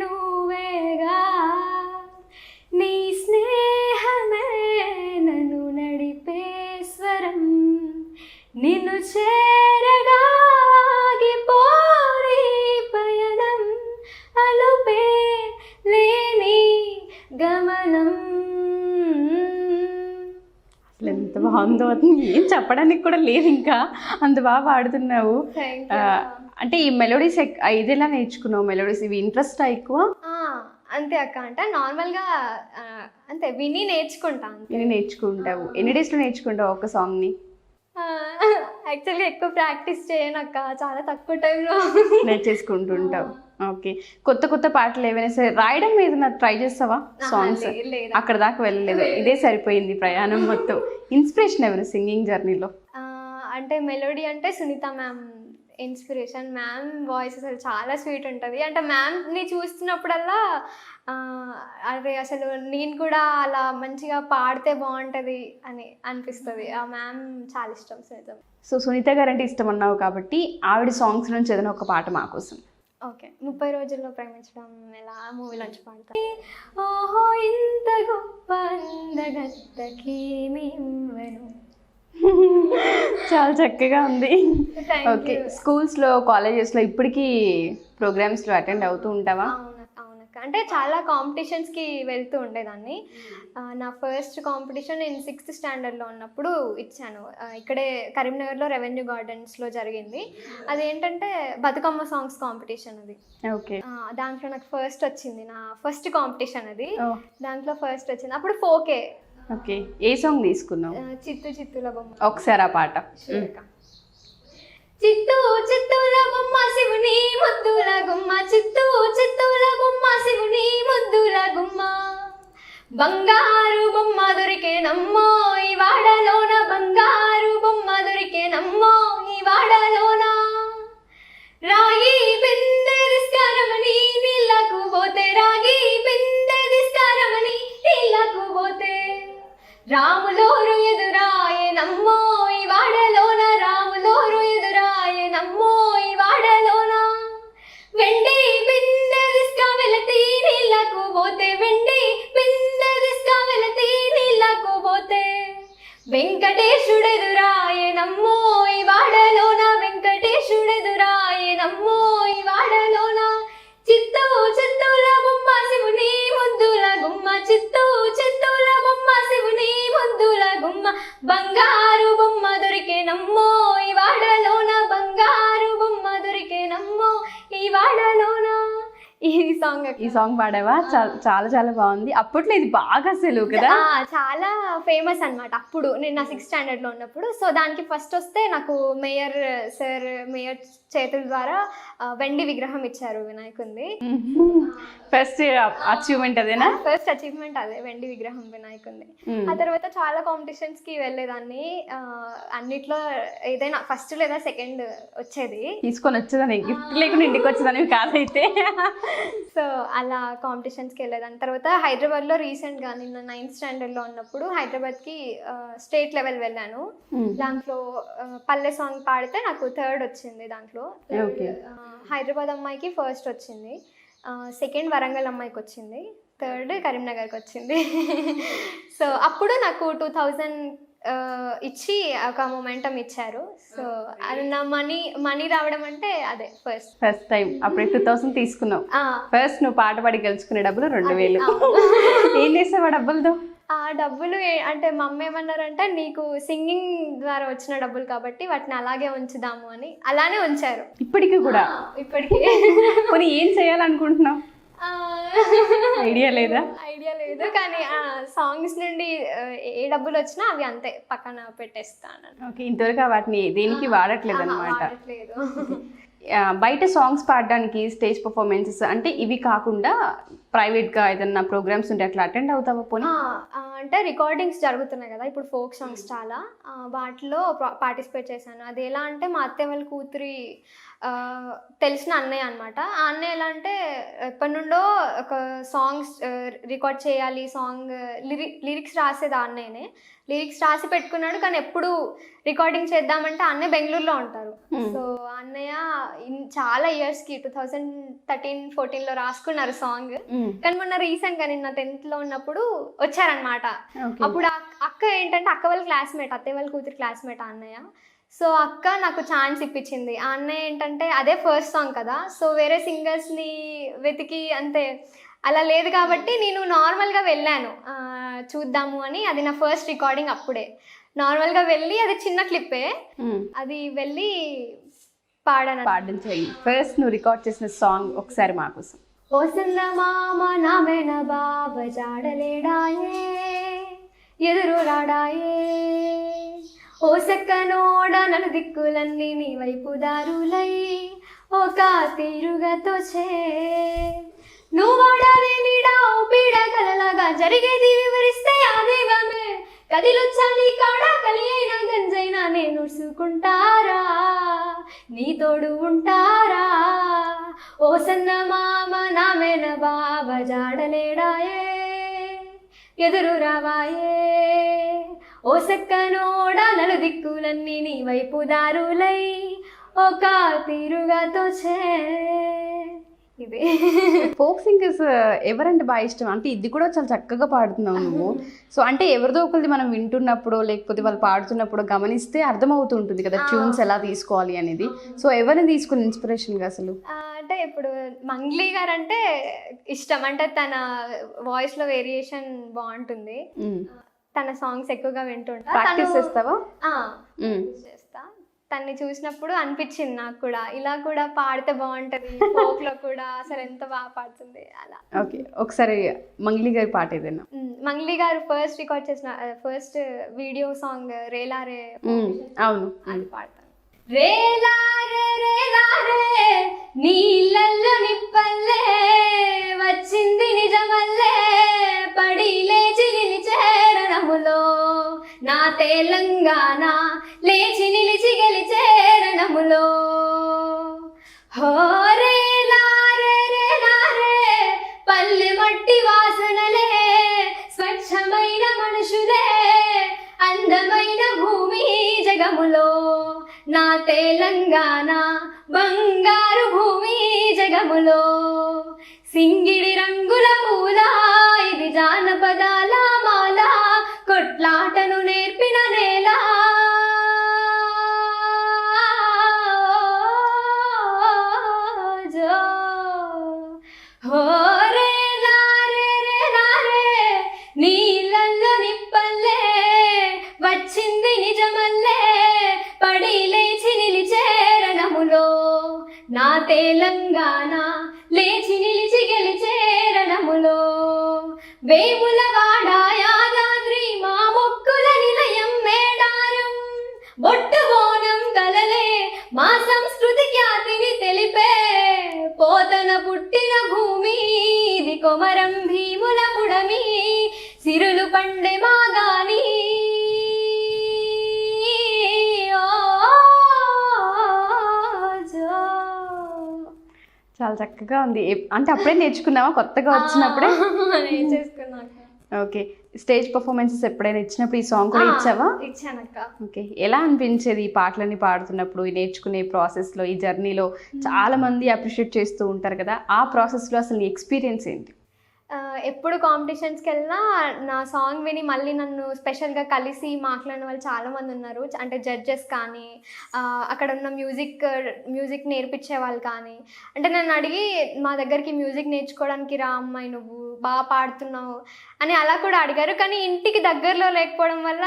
నువ్వేగా నీ స్నేహమే నన్ను నడిపే స్వరం నిన్ను చేరగా ఆగిపోని పయనం అలుపే లేని గమనం. అసలు ఎంత బాగుందో, ఏం చెప్పడానికి కూడా లేదు, ఇంకా అంత బాగా పాడుతున్నావు. అంటే ఈ మెలోడీస్ ఇదిలా నేర్చుకున్నావు? మెలోడీస్ ఇవి ఇంట్రెస్ట్ ఎక్కువ? అంతే అక్క, అంటే నార్మల్గా అంతే విని నేర్చుకుంటాను. విని నేర్చుకుంటావు. ఎన్ని డేస్లో నేర్చుకుంటావు ఒక సాంగ్ని? యాక్చువల్గా ఎక్కువ ప్రాక్టీస్ చేయను అక్క, చాలా తక్కువ టైంలో నేర్చేసుకుంటుంటావు. ఓకే, కొత్త కొత్త పాటలు ఏవైనా సరే రాయడం ఏదైనా ట్రై చేస్తావా? సాంగ్స్ అక్కడ దాకా వెళ్ళలేదు, ఇదే సరిపోయింది ప్రయాణం మొత్తం. ఇన్స్పిరేషన్ ఎవరు సింగింగ్ జర్నీలో? అంటే మెలోడీ అంటే Sunitha ma'am inspiration. Ma'am voice అసలు చాలా స్వీట్ ఉంటుంది. అంటే మ్యామ్ని చూస్తున్నప్పుడల్లా అదే అసలు నేను కూడా అలా మంచిగా పాడితే బాగుంటుంది అని అనిపిస్తుంది. ఆ మ్యామ్ చాలా ఇష్టం సునీత. సో సునీత గారు అంటే ఇష్టం అన్నావు కాబట్టి ఆవిడ సాంగ్స్ నుంచి ఏదైనా ఒక పాట మా కోసం. ఓకే, 30 రోజుల్లో ప్రేమించడం ఎలా మూవీలోంచి పాడతాను. ఓహో ఇంత గొప్ప అందగత్తకి మిమ్మను. చాలా చక్కగా ఉంది. ఓకే, స్కూల్స్లో కాలేజెస్లో ఇప్పటికీ ప్రోగ్రామ్స్లో అటెండ్ అవుతూ ఉంటావా? అవునక్క, అంటే చాలా కాంపిటీషన్స్కి వెళ్తూ ఉండేదాన్ని. నా ఫస్ట్ కాంపిటీషన్ నేను 6th స్టాండర్డ్లో ఉన్నప్పుడు ఇచ్చాను. ఇక్కడే కరీంనగర్లో రెవెన్యూ గార్డెన్స్లో జరిగింది. అదేంటంటే బతుకమ్మ సాంగ్స్ కాంపిటీషన్ అది. ఓకే. దాంట్లో నాకు ఫస్ట్ వచ్చింది, నా ఫస్ట్ కాంపిటీషన్ అది. దాంట్లో ఫస్ట్ వచ్చింది. అప్పుడు ఫోకే. ఓకే, ఏ సాంగ్ తీసుకున్నావు? చిత్తు చిత్తుల బొమ్మ. ఒకసారి ఆ పాట. చిత్తూ చిత్తూల బొమ్మ శివుని ముద్దుల గుమ్మ, చిత్తూ చిత్తూల బొమ్మ శివుని ముద్దుల గుమ్మ, బంగారు బొమ్మ దొరికేనమ్మో ఈ వాడలోన, బంగారు బొమ్మ దొరికేనమ్మో ఈ వాడలోన, రాగి బిందె దిస్కారమని నీళ్ళకు పోతే, రాగి బిందె దిస్కారమని నీళ్ళకు పోతే, రాములోరు ఎదురాయనమ్మో ఈ వాడలోన, రాములోరు ఎదురాయనమ్మో ఈ వాడలోన, వెండి బిందె దిస్కా వెళతి నీళ్ళకు పోతే, వెండి బిందె దిస్కా వెళతి నీళ్ళకు పోతే, వెంకటేశుడెదురాయనమ్మో ఈ వాడలోన, వెంకటేశుడెదురాయనమ్మో ఈ వాడలోన, చిత్తూ చిత్తూల బొమ్మ శివుని ముద్దుల గుమ్మ, చిత్తూ చిత్తూల బొమ్మ శివుని ముద్దుల గుమ్మ, బంగారు బొమ్మ దొరికేనమ్మో ఈ వాడలోన, బంగారు బొమ్మ దొరికేనమ్మో ఈ వాడలోన. ఈ సాంగ్ పాడావా? చాలా చాలా బాగుంది. అప్పట్లో ఇది బాగా అసలు కదా, చాలా ఫేమస్ అన్నమాట అప్పుడు, నేను నా 6th స్టాండర్డ్లో ఉన్నప్పుడు. సో దానికి ఫస్ట్ వస్తే నాకు మేయర్ చేతుల ద్వారా వెండి విగ్రహం ఇచ్చారు వినాయకుంది. ఫస్ట్ అచీవ్మెంట్ అదేనా? ఫస్ట్ అచీవ్మెంట్ అదే, వెండి విగ్రహం వినాయకుంది. ఆ తర్వాత చాలా కాంపిటీషన్స్కి వెళ్ళేదాన్ని. అన్నిట్లో ఏదైనా ఫస్ట్ లేదా సెకండ్ వచ్చేది, తీసుకొని వచ్చేదాన్ని, గిఫ్ట్ లేకుండా ఇంటికి వచ్చేదాన్ని కాదైతే. సో అలా కాంపిటీషన్స్కి వెళ్ళేదాన్ని. తర్వాత హైదరాబాద్లో రీసెంట్గా నిన్న 9th స్టాండర్డ్లో ఉన్నప్పుడు హైదరాబాద్కి స్టేట్ లెవెల్ వెళ్ళాను. దాంట్లో పల్లె సాంగ్ పాడితే నాకు 3rd వచ్చింది. దాంట్లో హైదరాబాద్ అమ్మాయికి 1st వచ్చింది, 2nd వరంగల్ అమ్మాయికి వచ్చింది, 3rd కరీంనగర్కి వచ్చింది. సో అప్పుడు నాకు 2000 ఇచ్చి ఒక మొమెంటం ఇచ్చారు. సో అది నా మనీ రావడం అంటే అదే ఫస్ట్ టైం. అప్పుడే 2000 తీసుకున్నావు. ఫస్ట్ నువ్వు పాట పాడి గెలుచుకునే డబ్బులు 2000. ఏం చేసావు ఆ డబ్బులతో? ఆ డబ్బులు అంటే మా అమ్మ ఏమన్నారంటే, నీకు సింగింగ్ ద్వారా వచ్చిన డబ్బులు కాబట్టి వాటిని అలాగే ఉంచుదాము అని అలానే ఉంచారు. ఇప్పటికీ కూడా? ఇప్పటికీ. కొన్ని ఏం చేయాలనుకుంటున్నావు? ఐడియా లేదు, కానీ సాంగ్స్ నుండి ఏ డబ్బులు వచ్చినా అవి అంతే పక్కన పెట్టేస్తాను. ఓకే, ఇంతవరకు వాటిని దేనికి వాడట్లేదు అనమాట. బయట సాంగ్స్ పాడడానికి స్టేజ్ పర్ఫార్మెన్సెస్ అంటే ఇవి కాకుండా ప్రైవేట్గా ఏదన్నా ప్రోగ్రామ్స్ ఉంటే అట్లా అటెండ్ అవుతావా? పోనీ అంటే రికార్డింగ్స్ జరుగుతున్నాయి కదా ఇప్పుడు, ఫోక్ సాంగ్స్ చాలా, వాటిలో పార్టిసిపేట్ చేశాను. అది ఎలా అంటే, మా అత్తయ్య వాళ్ళ కూతురి తెలిసిన అన్నయ్య అనమాట. ఆ అన్నయ్య ఎలా అంటే, ఎప్పటి నుండో ఒక సాంగ్స్ రికార్డ్ చేయాలి, సాంగ్ లిరిక్స్ రాసేది ఆ అన్నయ్యనే. లిరిక్స్ రాసి పెట్టుకున్నాడు, కానీ ఎప్పుడు రికార్డింగ్ చేద్దామంటే అన్నయ్య బెంగళూరులో ఉంటారు. సో అన్నయ్య చాలా ఇయర్స్కి 2013-14లో రాసుకున్నారు సాంగ్. కానీ మొన్న రీసెంట్గా నిన్న 10th ఉన్నప్పుడు వచ్చారనమాట. అప్పుడు అక్క ఏంటంటే, అక్క వాళ్ళ క్లాస్మేట్, అత్తయ్య వాళ్ళ కూతురు క్లాస్మేట్ ఆ అన్నయ్య. సో అక్క నాకు ఛాన్స్ ఇప్పించింది. ఆ అన్నయ్య ఏంటంటే అదే ఫస్ట్ సాంగ్ కదా, సో వేరే సింగర్స్ని వెతికి అంతే అలా లేదు కాబట్టి నేను నార్మల్గా వెళ్ళాను చూద్దాము అని. అది నా ఫస్ట్ రికార్డింగ్. అప్పుడే నార్మల్గా వెళ్ళి, అది చిన్న క్లిప్పే, అది వెళ్ళి పాడించాయి. ఫస్ట్ నువ్వు రికార్డ్ చేసిన సాంగ్ ఒకసారి మా కోసం. ఓ సందమామ నామెన బాబ జాడలేడాయే, ఎదురు రాడాయే, ఓ సక్కనోడ నలు దిక్కులన్నీ నీ వైపు దారులై, ఒక తీరుగా తోచే, నువ్వాడవే నీడా పీడ కలలాగా జరిగేది వివరిస్తే ఆ దైవమే, కదిలొచ్చా నీ కాడ కలి అయినా గంజైనా నేను ఉడుసుకుంటారా, నీ తోడు ఉంటారా, ఓ సన్నమామ నామెన బావ జాడలేడాయే, ఎదురు రావాయే, ఓ సక్కనోడ నలు దిక్కులన్నీ నీ వైపు దారులై, ఒక తీరుగా తోచే. ఇది ఫోక్ సింగర్స్ ఎవరంటే బాగా ఇష్టం? అంటే ఇది కూడా చాలా చక్కగా పాడుతున్నావు నువ్వు. సో అంటే ఎవరిదో ఒకరిది మనం వింటున్నప్పుడు లేకపోతే వాళ్ళు పాడుతున్నప్పుడు గమనిస్తే అర్థమవుతూ ఉంటుంది కదా ట్యూన్స్ ఎలా తీసుకోవాలి అనేది. సో ఎవరిని తీసుకుని ఇన్స్పిరేషన్గా అసలు? అంటే ఇప్పుడు మంగ్లీ గారు అంటే ఇష్టం, అంటే తన వాయిస్లో వేరియేషన్ బాగుంటుంది. తన సాంగ్స్ ఎక్కువగా వింటుంటా. ప్రాక్టీస్ చేస్తావా? చేస్తా. తన్ని చూసినప్పుడు అనిపించింది నాకు కూడా ఇలా కూడా పాడితే బాగుంటుంది, ఫోక్లో కూడా అసలు ఎంత బాగా పాడుతుంది అలా. ఓకే, ఒకసారి మంగ్లీ గారి పాట ఏదైనా. మంగ్లీ గారు ఫస్ట్ రికార్డ్ చేసిన ఫస్ట్ వీడియో సాంగ్ రేలారే. అవును, అది పాడతాను. రేలారే రేలారే నీళ్ళల్లో నిప్పల్లే వచ్చింది నిజమల్లే పడి లేచి నిలిచేరణములో నా తెలంగాణ లేచి నిలిచి గెలిచేరణములో. హో రేలారే రేలారే పల్లె మట్టి వాసనలే స్వచ్ఛమైన మనుషులే అందమైన భూమి జగములో నా తెలంగాణ బంగారు భూమి జగములో. సింగిడి రంగుల పూల ఇది జానపదాల మాల కొట్లాటను నేర్పిన నేల. హో రేలారే రేలారే నీళ్ళల్లో నిప్పల్లే వచ్చింది నిజమల్లే పడి లేచి నిలిచేరణములో నా తెలంగాణ లేచి నిలిచి గెలిచేరణములో. వేములవాడ యాదాద్రి మా మొక్కుల నిలయం మేడారం బొట్టు బోనం కలలే మా సంస్కృతి ఖ్యాతిని తెలిపే పోతన పుట్టిన భూమి ఇది కొమరం భీముల పుడమి సిరులు పండే మాగాని. చాలా చక్కగా ఉంది. అంటే అప్పుడే నేర్చుకున్నావా కొత్తగా వచ్చినప్పుడే? చేసుకున్నాక. ఓకే, స్టేజ్ పర్ఫార్మెన్సెస్ ఎప్పుడైనా ఇచ్చినప్పుడు ఈ సాంగ్ కూడా ఇచ్చావా? ఇచ్చానక్క. ఓకే, ఎలా అనిపించేది ఈ పాటలని పాడుతున్నప్పుడు, ఈ నేర్చుకునే ప్రాసెస్లో, ఈ జర్నీలో చాలా మంది అప్రిషియేట్ చేస్తూ ఉంటారు కదా, ఆ ప్రాసెస్లో అసలు నీ ఎక్స్పీరియన్స్ ఏంటి? ఎప్పుడు కాంపిటీషన్స్కి వెళ్ళినా నా సాంగ్ విని మళ్ళీ నన్ను స్పెషల్గా కలిసి మాట్లాడిన వాళ్ళు చాలామంది ఉన్నారు. అంటే జడ్జెస్ కానీ అక్కడ ఉన్న మ్యూజిక్ నేర్పించే వాళ్ళు కానీ, అంటే నన్ను అడిగి మా దగ్గరికి మ్యూజిక్ నేర్చుకోవడానికి రా అమ్మాయి నువ్వు బాగా పాడుతున్నావు అని అలా కూడా అడిగారు. కానీ ఇంటికి దగ్గరలో లేకపోవడం వల్ల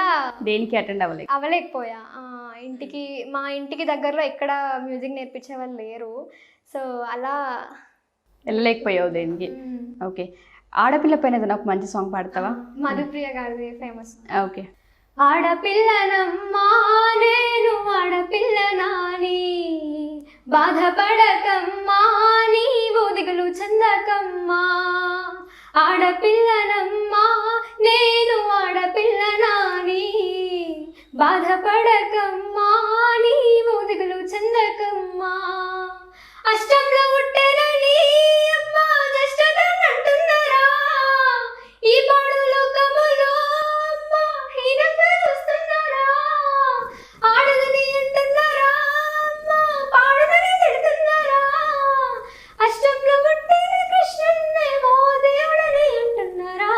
దేనికి అటెండ్ అవ్వలేకపోయా. మా ఇంటికి దగ్గరలో ఎక్కడ మ్యూజిక్ నేర్పించే వాళ్ళు లేరు. సో అలా వెళ్ళలేకపోయావు దేనికి. ఓకే, ఆడపిల్ల పైన ఏదైనా ఒక మంచి సాంగ్ పాడతావా? మధుప్రియ గారిది ఫేమస్. ఓకే. ఆడపిల్లనమ్మా నేను ఆడపిల్ల నాని బాధపడకమ్మా నీవు దిగులు చందకమ్మా. ఆడపిల్లనమ్మా నేను ఆడపిల్ల నాని బాధపడకమ్మా నీవు దిగులు చందకమ్మా. అష్టంలో పుట్టెనని అమ్మా జష్టనంటున్నారా ఈ పాడు లోకములో అమ్మా హీనంగా చూస్తున్నారా. ఆడదని అంటున్నారా అమ్మా పాడదని తిడుతున్నారా. అష్టంలో పుట్టిన కృష్ణున్నేమో దేవుడని అంటున్నారా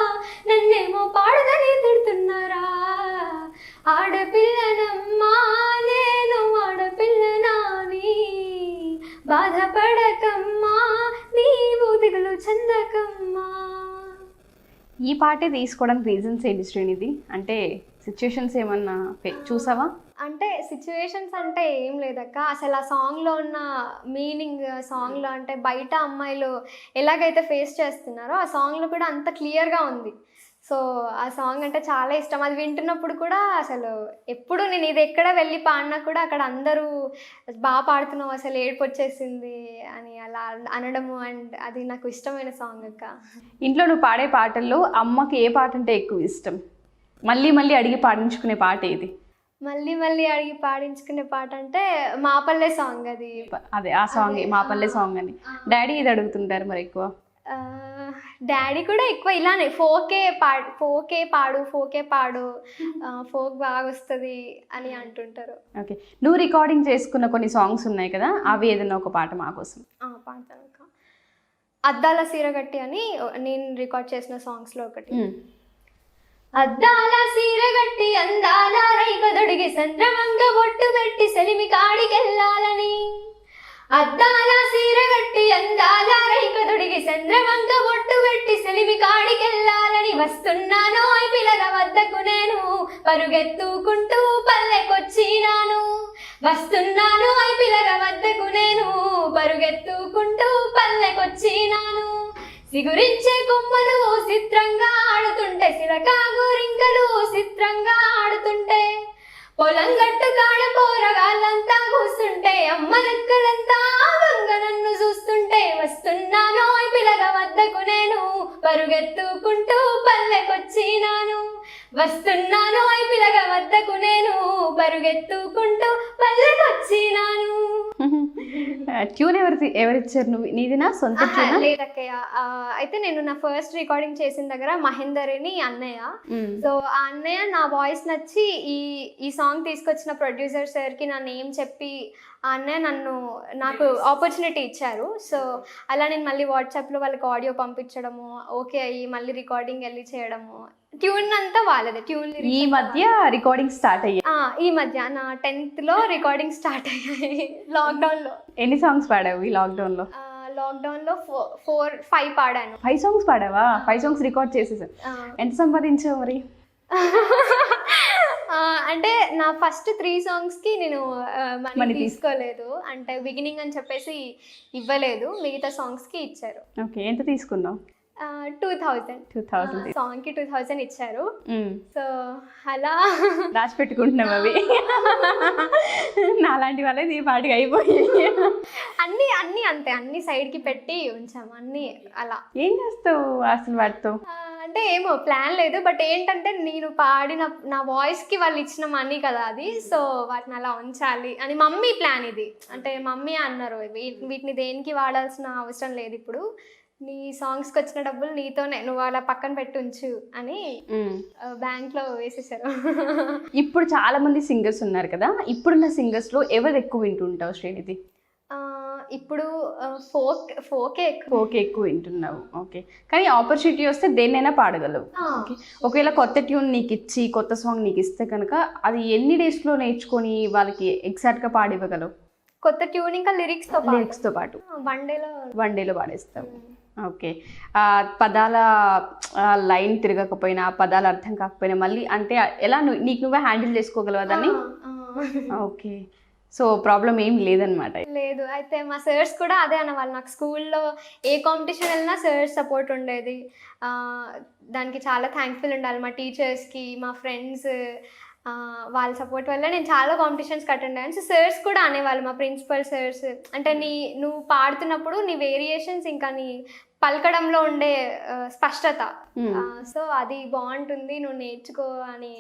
నన్నేమో పాడదని తిడుతున్నారా. ఆడపిల్లనమ్మా నేను ఆడపిల్ల నాని బాధపడకమ్మా నీవు దిగులు చందకమ్మా. ఈ పాటే తీసుకోవడానికి రీజన్స్ ఏంటి శ్రీనిధి? అంటే సిచ్యుయేషన్స్ ఏమన్నా చూసావా? అంటే సిచ్యువేషన్స్ అంటే ఏం లేదక్క, అసలు ఆ సాంగ్లో ఉన్న మీనింగ్, సాంగ్లో అంటే బయట అమ్మాయిలు ఎలాగైతే ఫేస్ చేస్తున్నారో ఆ సాంగ్లో కూడా అంత క్లియర్గా ఉంది. సో ఆ సాంగ్ అంటే చాలా ఇష్టం. అది వింటున్నప్పుడు కూడా అసలు ఎప్పుడు నేను ఇది ఎక్కడ వెళ్ళి పాడినా కూడా అక్కడ అందరూ బాగా పాడుతున్నావు అసలు ఏడుపు వచ్చేసింది అని అలా అనడము. అండ్ అది నాకు ఇష్టమైన సాంగ్ అక్క. ఇంట్లో నువ్వు పాడే పాటల్లో అమ్మకి ఏ పాట అంటే ఎక్కువ ఇష్టం? మళ్ళీ మళ్ళీ అడిగి పాడించుకునే పాట ఏది? మళ్ళీ మళ్ళీ అడిగి పాడించుకునే పాట అంటే మా పల్లె సాంగ్. అది అదే ఆ సాంగ్ మా పల్లె సాంగ్ అని. డాడీ ఇది అడుగుతుంటారు మరి ఎక్కువ? డాడీ కూడా ఎక్కువ ఇలానే ఫోకే పాడు ఫోక్ బాగా వస్తుంది అని అంటుంటారు. ఓకే, నువ్వు రికార్డింగ్ చేసుకున్న కొన్ని సాంగ్స్ ఉన్నాయి కదా, అవి ఏదైనా ఒక పాట మా కోసం పాడతాను. అద్దాల సీరగట్టి అని నేను రికార్డ్ చేసిన సాంగ్స్లో ఒకటి. అద్దాల సీరగట్టి అందాల రైకదొడిగి సంద్రమంగ బొట్టు పెట్టి సెలిమి కాడికెళ్ళాలని అద్దాల సీరగట్టి అందాల రైక తొడిగి చంద్రవంక బొట్టు పెట్టి సెలిమి కాడికెళ్ళాలని వస్తున్నాను పిల్లల వద్దకు నేను పరుగెత్తుకుంటూ పల్లెకొచ్చినాను వస్తున్నాను పిల్లల వద్దకు నేను పరుగెత్తుకుంటూ పల్లెకొచ్చినాను సిగురించే కొమ్మలు చిత్రంగా ఆడుతుంటే సిలకా గోరింకలు చిత్రంగా ఆడుతుంటే పొలం గట్టు కాడ పోరగాళ్ళంతా కూస్తుంటే అమ్మలక్కలంతా గంగ నన్ను చూస్తుంటే వస్తున్నాను పిల్లల వద్దకు నేను పరుగెత్తుకుంటూ పల్లెకొచ్చినాను వస్తున్నాను పిల్లల వద్దకు నేను పరుగెత్తుకుంటూ పల్లెకొచ్చినాను. ట్యూన్ ఎవరిచ్చారు? నువ్వు నీదినా సొంత ట్యూనా? లేదక్కయ్య. అయితే నేను నా ఫస్ట్ రికార్డింగ్ చేసిన దగ్గర మహేందర్ అని అన్నయ్య, సో ఆ అన్నయ్య నా వాయిస్ నచ్చి ఈ సాంగ్ తీసుకొచ్చిన ప్రొడ్యూసర్ సార్కి నా నేమ్ చెప్పి ఆ అన్నయ్య నాకు ఆపర్చునిటీ ఇచ్చారు. సో అలా నేను మళ్ళీ వాట్సాప్లో వాళ్ళకి ఆడియో పంపించడము, ఓకే అయ్యి మళ్ళీ రికార్డింగ్ వెళ్ళి చేయడము. ట్యూన్ అంతా వాళ్ళదే. ట్యూన్ ఈ మధ్య రికార్డింగ్ స్టార్ట్ అయ్యాయి. ఈ మధ్య నా 10th లో రికార్డింగ్ స్టార్ట్ అయ్యాయి లాక్డౌన్లో. ఎన్ని సాంగ్స్ పాడావు ఈ లాక్డౌన్లో? లాక్డౌన్లో 5 పాడాను. 5 సాంగ్స్ పాడావా? 5 సాంగ్స్ రికార్డ్ చేసేసాను. ఎంత సంపాదించావు మరి? అంటే నా ఫస్ట్ 3 సాంగ్స్కి నేను మనీ తీసుకోలేదు, అంటే బిగినింగ్ అని చెప్పేసి ఇవ్వలేదు, మిగతా సాంగ్స్కి ఇచ్చారు. ఓకే, ఎంత తీసుకున్నావు? 2000 సాంగ్కి 2000 ఇచ్చారు. సో అలా దాచి పెట్టుకుంటున్నావు అవి. నాలాంటి వాళ్ళే ఈ పాటికి అయిపోయి అన్నీ అంతే, అన్ని సైడ్కి పెట్టి ఉంచాము అన్నీ. అలా ఏం చేస్తావు అసలు వాటితో? అంటే ఏమో ప్లాన్ లేదు, బట్ ఏంటంటే నేను పాడిన నా వాయిస్కి వాళ్ళు ఇచ్చిన మనీ కదా అది, సో వాటిని అలా ఉంచాలి అని మమ్మీ ప్లాన్ ఇది. అంటే మమ్మీ అన్నారు వీటిని దేనికి వాడాల్సిన అవసరం లేదు, ఇప్పుడు నీ సాంగ్స్కి వచ్చిన డబ్బులు నీతోనే, నువ్వు అలా పక్కన పెట్టి ఉంచు అని బ్యాంక్లో వేసేసారు. ఇప్పుడు చాలా మంది సింగర్స్ ఉన్నారు కదా, ఇప్పుడున్న సింగర్స్లో ఎవరు ఎక్కువ వింటుంటావు శ్రీనిధి? ఇప్పుడు ఫోకే ఎక్కువ వింటున్నావు. ఓకే, కానీ ఆపర్చునిటీ వస్తే దేన్నైనా పాడగలవు. ఓకే, ఒకవేళ కొత్త ట్యూన్ నీకు ఇచ్చి కొత్త సాంగ్ నీకు ఇస్తే కనుక అది ఎన్ని డేస్లో నేర్చుకొని వాళ్ళకి ఎగ్జాక్ట్గా పాడివ్వగలవు? కొత్త ట్యూన్ ఇంకా లిరిక్స్తో పాటు వన్ డేలో పాడేస్తావు. ఓకే, పదాల లైన్ తిరగకపోయినా, పదాలు అర్థం కాకపోయినా మళ్ళీ అంటే ఎలా నీకు నువ్వే హ్యాండిల్ చేసుకోగలవా దాన్ని? ఓకే, సో ప్రాబ్లం ఏం లేదనమాట. లేదు. అయితే మా సార్స్ కూడా అదే అనేవాళ్ళు, నాకు స్కూల్లో ఏ కాంపిటీషన్ వెళ్ళినా సార్స్ సపోర్ట్ ఉండేది. దానికి చాలా థ్యాంక్ఫుల్ ఉండాలి మా టీచర్స్కి, మా ఫ్రెండ్స్, వాళ్ళ సపోర్ట్ వల్ల నేను చాలా కాంపిటీషన్స్కి అటెండ్ అయ్యాను. సో సార్స్ కూడా అనేవాళ్ళు, మా ప్రిన్సిపల్ సార్స్, అంటే నువ్వు పాడుతున్నప్పుడు నీ వేరియేషన్స్ ఇంకా నీ పలకడంలో ఉండే స్పష్టత, సో అది బాగుంటుంది, నువ్వు నేర్చుకో అని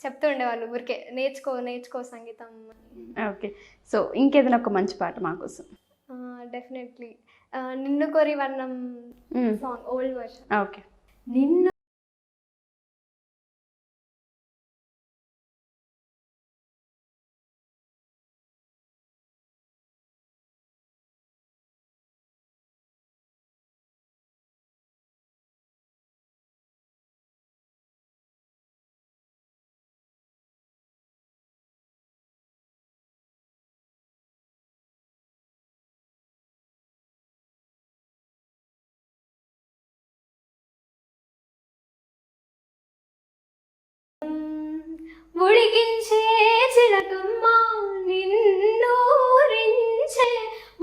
చెప్తూ ఉండేవాళ్ళు ఊరికే, నేర్చుకో సంగీతం. ఓకే, సో ఇంకేదైనా ఒక మంచి పాట మా కోసం? డెఫినెట్లీ నిన్ను కోరి వర్ణం సాంగ్, ఓల్డ్ వర్షన్. ఓకే. నిన్ను ఉడికించే చిలకమ్మ నిన్నూరించే,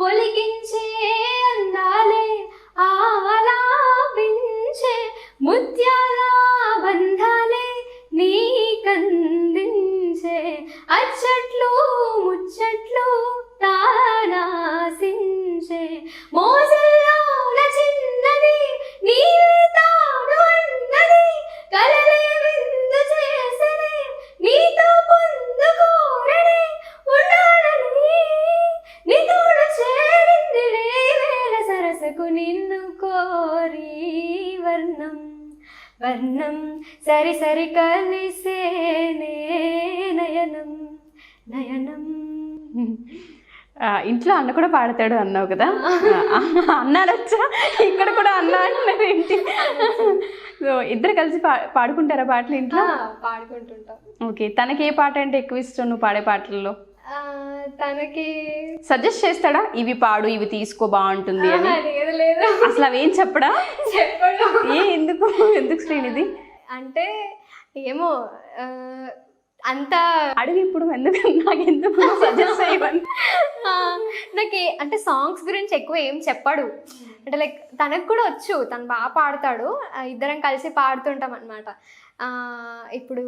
ఒలికించే అందాలే ఆలాపించే, ముత్యాల బంధాలే నీకందించే, అచ్చట్లు ముచ్చట్లు తానాసించే, మోజల్లోన చిన్నది నీవే తాను అన్నది, కలలే విందు చేసనే నీతో పొందుకోరనే, ఉండాలని నీతోడు చేరిందిలే వేళ సరసకు నిన్ను కోరి వర్ణం సరి సరి కలిసేనే నయనం. ఇంట్లో అన్న కూడా పాడతాడు అన్నావు కదా, అన్నారచ్చా? ఇక్కడ కూడా అన్న అంటున్నారు ఏంటి? సో ఇద్దరు కలిసి పాడుకుంటారా పాటలు ఇంట్లో? పాడుకుంటుంటాం. ఓకే, తనకి ఏ పాట అంటే ఎక్కువ ఇష్టం నువ్వు పాడే పాటల్లో? తనకి సజెస్ట్ చేస్తాడా ఇవి పాడు ఇవి తీసుకో బాగుంటుంది అని? లేదు లేదు అసలు అవేం చెప్పడా? చెప్పడు. ఎందుకు శ్రీనిధి? అంటే ఏమో అంత అడిగి ఇప్పుడు నాకెందుకు సజెస్ట్ చేయమని. నాకు అంటే సాంగ్స్ గురించి ఎక్కువ ఏం చెప్పడు. అంటే లైక్ తనకు కూడా వచ్చు, తను బాగా పాడతాడు, ఇద్దరం కలిసి పాడుతుంటాం అనమాట. ఇప్పుడు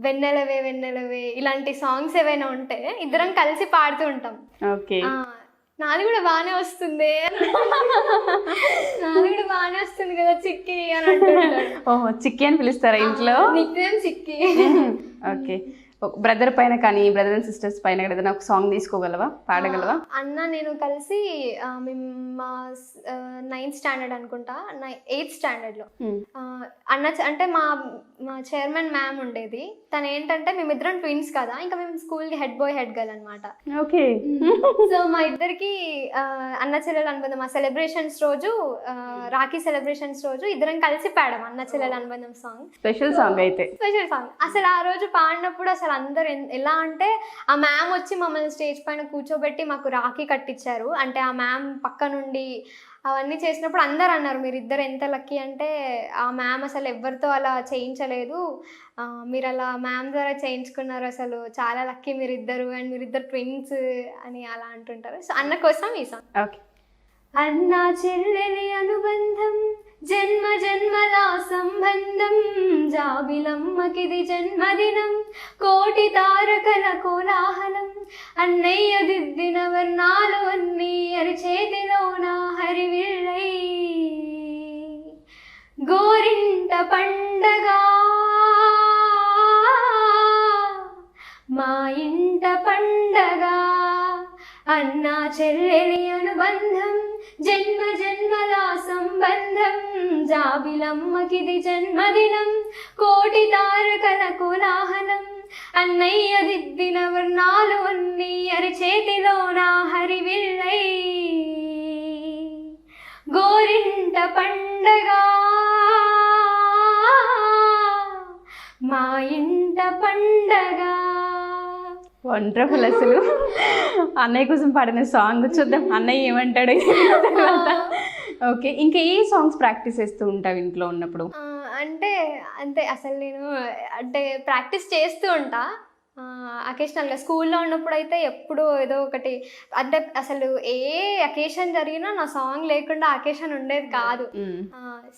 వెన్నెలవే వెన్నెలవే ఇలాంటి సాంగ్స్ ఏవైనా ఉంటే ఇద్దరం కలిసి పాడుతూ ఉంటాం. ఓకే, నాది కూడా బాగానే వస్తుంది, నాది కూడా బాగానే వస్తుంది కదా చిక్కి అని అంటుంటాడు. ఓహో, చిక్కి అని పిలుస్తారా ఇంట్లో? నిక్నేమ్ చిక్కి. ఓకే, బ్రదర్ పైన కానీ బ్రదర్ అండ్ సిస్టర్స్ పైన ఏదైనా ఒక సాంగ్ తీసుకోగలవా, పాడగలవా? అన్న నేను కలిసి మేము మా 9th స్టాండర్డ్ అనుకుంటా, 8th స్టాండర్డ్లో అన్న అంటే మా చైర్మన్ మ్యామ్ ఉండేది. తను ఏంటంటే మేమిద్దరం ట్విన్స్ కదా, ఇంకా మేము స్కూల్కి హెడ్ బాయ్ హెడ్ గర్ల్ అనమాట. ఓకే, సో మా ఇద్దరికి అన్న చెల్లెలు అనుబంధం ఆ సెలబ్రేషన్స్ రోజు, రాఖీ సెలబ్రేషన్స్ రోజు ఇద్దరం కలిసి పాడాం అన్న చెల్లెలు అనుబంధం సాంగ్. స్పెషల్ సాంగ్ అయితే, స్పెషల్ సాంగ్. అసలు ఆ రోజు పాడినప్పుడు అసలు అందరు ఎలా అంటే ఆ మ్యామ్ వచ్చి మమ్మల్ని స్టేజ్ పైన కూర్చోబెట్టి మాకు రాఖీ కట్టించారు. అంటే ఆ మ్యామ్ పక్క నుండి అవన్నీ చేసినప్పుడు అందరు అన్నారు మీరు ఇద్దరు ఎంత లక్కీ అంటే ఆ మ్యామ్ అసలు ఎవరితో అలా చేయించలేదు, మీరు అలా మ్యామ్ ద్వారా చేయించుకున్నారు, అసలు చాలా లక్కీ మీరిద్దరు, అండ్ మీరిద్దరు ట్విన్స్ అని అలా అంటుంటారు. సో అన్న కోసం ఈ సాంగ్. ఓకే. అన్నా చెల్లెలి అనుబంధం జన్మ జన్మల సంబంధం, జాబిలమ్మకిది జన్మదినం, కోటి తారకల కోలాహలం, అన్నయ్య దిద్దిన వర్ణాలు అన్నీ అరిచేతిలోన హరివిల్లై, గోరింట పండగా మా ఇంట పండగా, అన్నా చెల్లెలి అనుబంధం జన్మ జన్మల సంబంధం, జాబిలమ్మకిది జన్మదినం, కోటి తారకల కోలాహలం, అన్నయ్య దిద్దిన వర్ణాలు అన్నీ అరిచేతిలోన హరివిల్లై, గోరింట పండగా మా ఇంట పండగా. వండర్ఫుల్. అసలు అన్నయ్య కోసం పాడిన సాంగ్ చూద్దాం అన్నయ్య ఏమంటాడు తర్వాత. ఓకే, ఇంకా ఏ సాంగ్స్ ప్రాక్టీస్ చేస్తూ ఉంటావు ఇంట్లో ఉన్నప్పుడు? అంటే అంతే అసలు నేను అంటే ప్రాక్టీస్ చేస్తూ ఉంటా అకేషనల్గా. స్కూల్లో ఉన్నప్పుడు అయితే ఎప్పుడు ఏదో ఒకటి, అంటే అసలు ఏ అకేషన్ జరిగినా నా సాంగ్ లేకుండా అకేషన్ ఉండేది కాదు.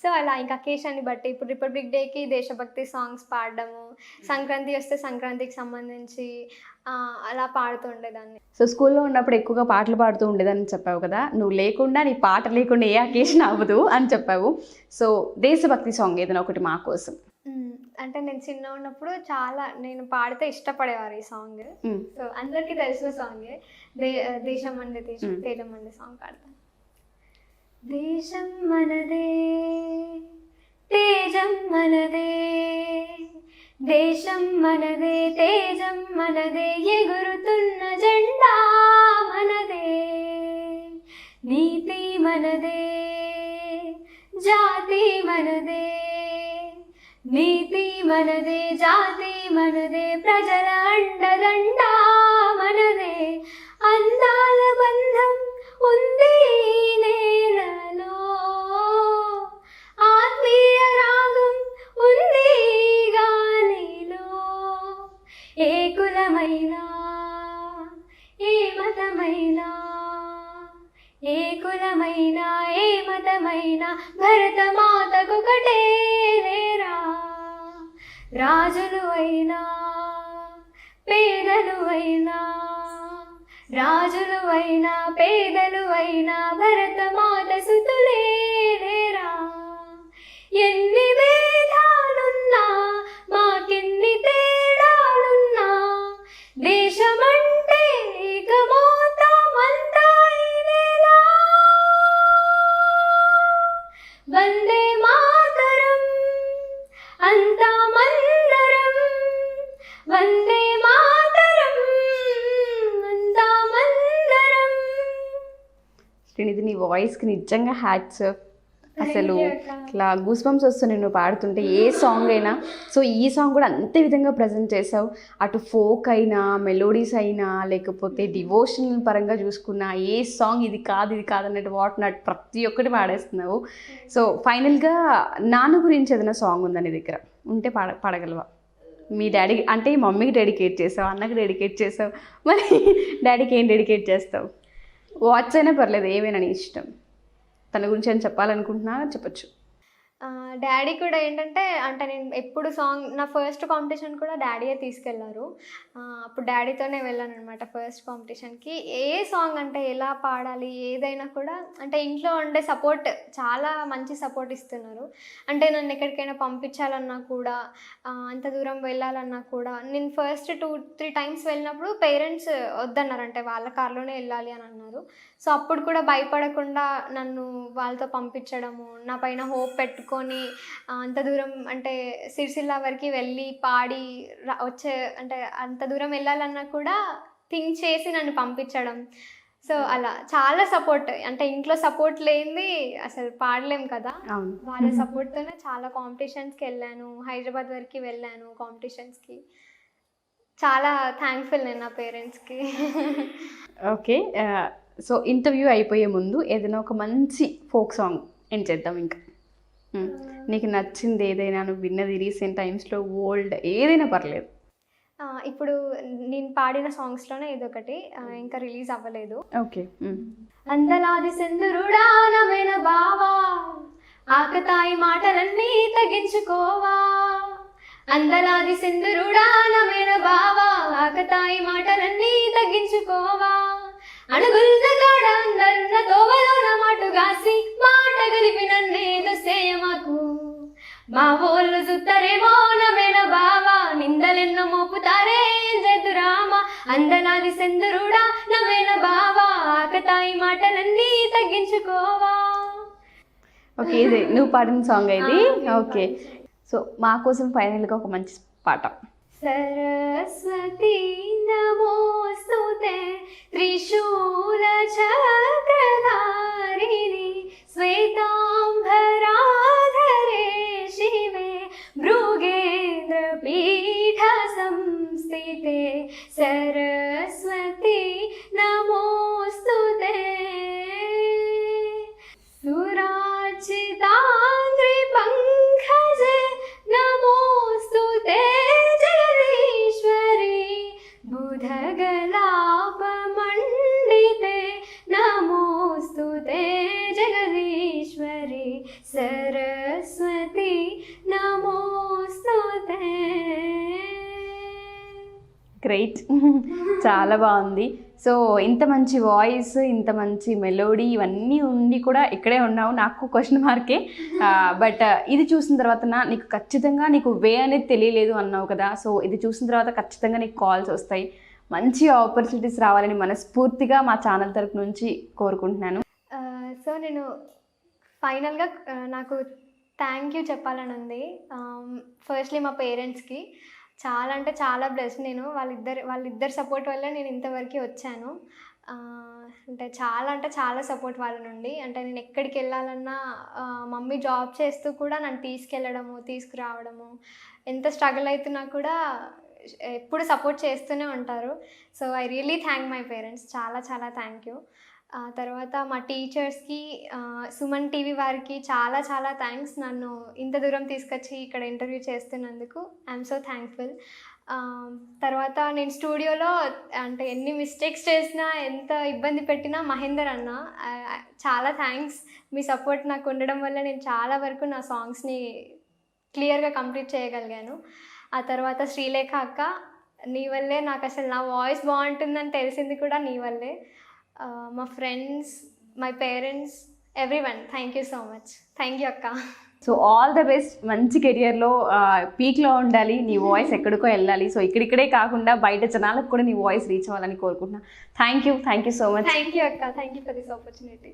సో అలా ఇంకా అకేషన్ని బట్టి ఇప్పుడు రిపబ్లిక్ డేకి దేశభక్తి సాంగ్స్ పాడడము, సంక్రాంతి వస్తే సంక్రాంతికి సంబంధించి అలా పాడుతూ ఉండేదాన్ని. సో స్కూల్లో ఉన్నప్పుడు ఎక్కువగా పాటలు పాడుతూ ఉండేదని చెప్పావు కదా, నువ్వు లేకుండా నీ పాట లేకుండా ఏ అకేషన్ అవ్వదు అని చెప్పావు. సో దేశభక్తి సాంగ్ ఏదైనా ఒకటి మా కోసం. అంటే నేను చిన్న ఉన్నప్పుడు చాలా నేను పాడితే ఇష్టపడేవారు ఈ సాంగ్. సో అందరికీ తెలిసిన సాంగే, దేశం మనదే తేజం మనదే సాంగ్ పాడతాను. దేశం మనదే తేజం మనదే, దేశం మనదే తేజం మనదే, ఎగురుతున్న జెండా మనదే, నీతి మనదే జాతి మనదే, నీతి మనదే జాతి మనదే, ప్రజల అండదండ మనదే, అందాల బంధం ఉంది నేలలో, ఆత్మీయ రాగం ఉంది గాలిలో, ఏ కులమైనా ఏ మతమైనా, ఏ కులమైనా ఏ మతమైనా, భరత మాతకొకటే లేరా, రాజులు అయినా పేదలు అయినా, రాజులు అయినా పేదలు అయినా, భరత మాత సుతులే లేరా, ఎన్ని భేదాలున్నా మాకెన్ని తేడాలున్నా, దేశమంటే ఏకమౌతామంతా ఇదేలా, వందే మాతరం అంతా మందరం, వందే మాతరం అంతా మందరం. శ్రీనిధి, నీ వాయిస్కి నిజంగా హ్యాట్స్. అసలు Thank you, అక్క. ఇట్లా గూస్ బంప్స్ వస్తున్నాయి నువ్వు పాడుతుంటే ఏ సాంగ్ అయినా. సో ఈ సాంగ్ కూడా అంతే విధంగా ప్రజెంట్ చేసావు. అటు ఫోక్ అయినా, మెలోడీస్ అయినా, లేకపోతే డివోషనల్ పరంగా చూసుకున్నా ఏ సాంగ్ ఇది కాదు అన్నట్టు నాట్ ప్రతి ఒక్కటి పాడేస్తున్నావు. సో ఫైనల్గా నాన్న గురించి ఏదైనా సాంగ్ ఉందా నీ దగ్గర? ఉంటే పాడగలవా? మీ డాడీ అంటే మమ్మీకి డెడికేట్ చేసావు, అన్నకి డెడికేట్ చేసావు, మరి డాడీకి ఏం డెడికేట్ చేస్తావు? వాచ్ అయినా పర్లేదు, ఏమైనా నీ ఇష్టం. తన గురించి అని చెప్పాలనుకుంటున్నా చెప్పచ్చు. డాడీ కూడా ఏంటంటే అంటే నేను ఎప్పుడు సాంగ్ నా ఫస్ట్ కాంపిటీషన్ కూడా డాడీయే తీసుకెళ్లారు. అప్పుడు డాడీతోనే వెళ్ళాను అనమాట ఫస్ట్ కాంపిటీషన్కి. ఏ సాంగ్ అంటే ఎలా పాడాలి ఏదైనా కూడా అంటే ఇంట్లో ఉండే సపోర్ట్ చాలా మంచి సపోర్ట్ ఇస్తున్నారు. అంటే నన్ను ఎక్కడికైనా పంపించాలన్నా కూడా అంత దూరం వెళ్ళాలన్నా కూడా నేను ఫస్ట్ 2-3 టైమ్స్ వెళ్ళినప్పుడు పేరెంట్స్ వద్దన్నారు, అంటే వాళ్ళ కార్లోనే వెళ్ళాలి అని అన్నారు. సో అప్పుడు కూడా భయపడకుండా నన్ను వాళ్ళతో పంపించడము, నా పైన హోప్ పెట్టుకొని అంత దూరం అంటే సిరిసిల్ల వరకు వెళ్ళి పాడి వచ్చే అంటే అంత దూరం వెళ్ళాలన్నా కూడా థింక్ చేసి నన్ను పంపించడం. సో అలా చాలా సపోర్ట్, అంటే ఇంట్లో సపోర్ట్ లేనిది అసలు పాడలేం కదా. వాళ్ళ సపోర్ట్తోనే చాలా కాంపిటీషన్స్కి వెళ్ళాను, హైదరాబాద్ వరకు వెళ్ళాను కాంపిటీషన్స్కి. చాలా థ్యాంక్ఫుల్ నేను నా పేరెంట్స్కి. ఓకే, సో ఇంటర్వ్యూ అయిపోయే ముందు ఏదైనా ఒక మంచి ఫోక్ సాంగ్ ఏం చేద్దాం ఇంకా. నీకు నచ్చింది ఏదైనా, నువ్వు విన్నది రీసెంట్ టైమ్స్లో, ఓల్డ్ ఏదైనా పర్లేదు. ఇప్పుడు నేను పాడిన సాంగ్స్లోనే ఇదొకటి, ఇంకా రిలీజ్ అవ్వలేదు. ఓకే. అందలాది సెందురుడా నమైన బావా, ఆకతాయి మాటలన్నీ తగ్గించుకోవా. అందలాది సెందురుడా నమైన బావా, ఆకతాయి మాటలన్నీ తగ్గించుకోవా. అడుగుల కాడ అందన్న తోవలోన మాటుగాసి మాట గలిపి నన్నేదో సేయమాకు. మా ఊళ్ళు చూస్తారేమో నమైన బావా, నిందలెన్నో మోపుతారే జదురామ. అందనాది సెందురుడా నమైన బావా, ఆకతాయి మాటలన్నీ తగ్గించుకోవా. ఓకే, ఇది నువ్వు పాడిన సాంగ్ ఇది. ఓకే, సో మా కోసం ఫైనల్గా ఒక మంచి పాట. సరస్వతి నమోస్తుతే త్రిశూల చక్రధారిణి శ్వేతాంబరాధరే శివే భృగేంద్ర పీఠ సంస్థితే. సరస్వతి నమోస్తుతే సురాచితాంగ్రి పంకజే నమోస్తుతే జగదీశ్వరి బుధగలాపమండితే నమోస్తుతే జగదీశ్వరి. సరస్వతి నమోస్తుతే. గ్రేట్, చాలా బాగుంది. సో ఇంత మంచి వాయిస్, ఇంత మంచి మెలోడీ ఇవన్నీ ఉండి కూడా ఇక్కడే ఉన్నావు. నాకు క్వశ్చన్ మార్కే. బట్ ఇది చూసిన తర్వాత నీకు ఖచ్చితంగా నీకు వే అనేది తెలియలేదు అన్నావు కదా. సో ఇది చూసిన తర్వాత ఖచ్చితంగా నీకు కాల్స్ వస్తాయి, మంచి ఆపర్చునిటీస్ రావాలని మనస్ఫూర్తిగా మా ఛానల్ తరపు నుంచి కోరుకుంటున్నాను. సో నేను ఫైనల్గా నాకు థ్యాంక్ యూ చెప్పాలని ఉంది. ఫస్ట్లీ మా పేరెంట్స్కి చాలా అంటే చాలా బ్లెస్డ్ నేను. వాళ్ళిద్దరి సపోర్ట్ వల్ల నేను ఇంతవరకు వచ్చాను. అంటే చాలా సపోర్ట్ వాళ్ళ నుండి. అంటే నేను ఎక్కడికి వెళ్ళాలన్నా మమ్మీ జాబ్ చేస్తూ కూడా నన్ను తీసుకెళ్ళడము, తీసుకురావడము, ఎంత స్ట్రగుల్ అవుతున్నా కూడా ఎప్పుడు సపోర్ట్ చేస్తూనే ఉంటారు. So I really thank my parents, చాలా థ్యాంక్ యూ. తర్వాత మా టీచర్స్కి, సుమన్ టీవీ వారికి చాలా థ్యాంక్స్. నన్ను ఇంత దూరం తీసుకొచ్చి ఇక్కడ ఇంటర్వ్యూ చేస్తున్నందుకు ఐఎమ్ సో థ్యాంక్ఫుల్. తర్వాత నేను స్టూడియోలో అంటే ఎన్ని మిస్టేక్స్ చేసినా, ఎంత ఇబ్బంది పెట్టినా మహేందర్ అన్న చాలా థ్యాంక్స్. మీ సపోర్ట్ నాకు ఉండడం వల్ల నేను చాలా వరకు నా సాంగ్స్ని క్లియర్గా కంప్లీట్ చేయగలిగాను. ఆ తర్వాత శ్రీలేఖ అక్క, నీ వల్లే నాకు అసలు నా వాయిస్ బాగుంటుందని తెలిసింది కూడా నీ వల్లే. మా friends, my parents, everyone, thank you so much. Thank you అక్క. So all the best. మంచి కెరియర్లో పీక్లో ఉండాలి, నీ వాయిస్ ఎక్కడికో వెళ్ళాలి. సో ఇక్కడిక్కడే కాకుండా బయట జనాలకు కూడా నీ వాయిస్ రీచ్ అవ్వాలని కోరుకుంటున్నా. Thank you so much. Thank you అక్క. Thank you for this opportunity.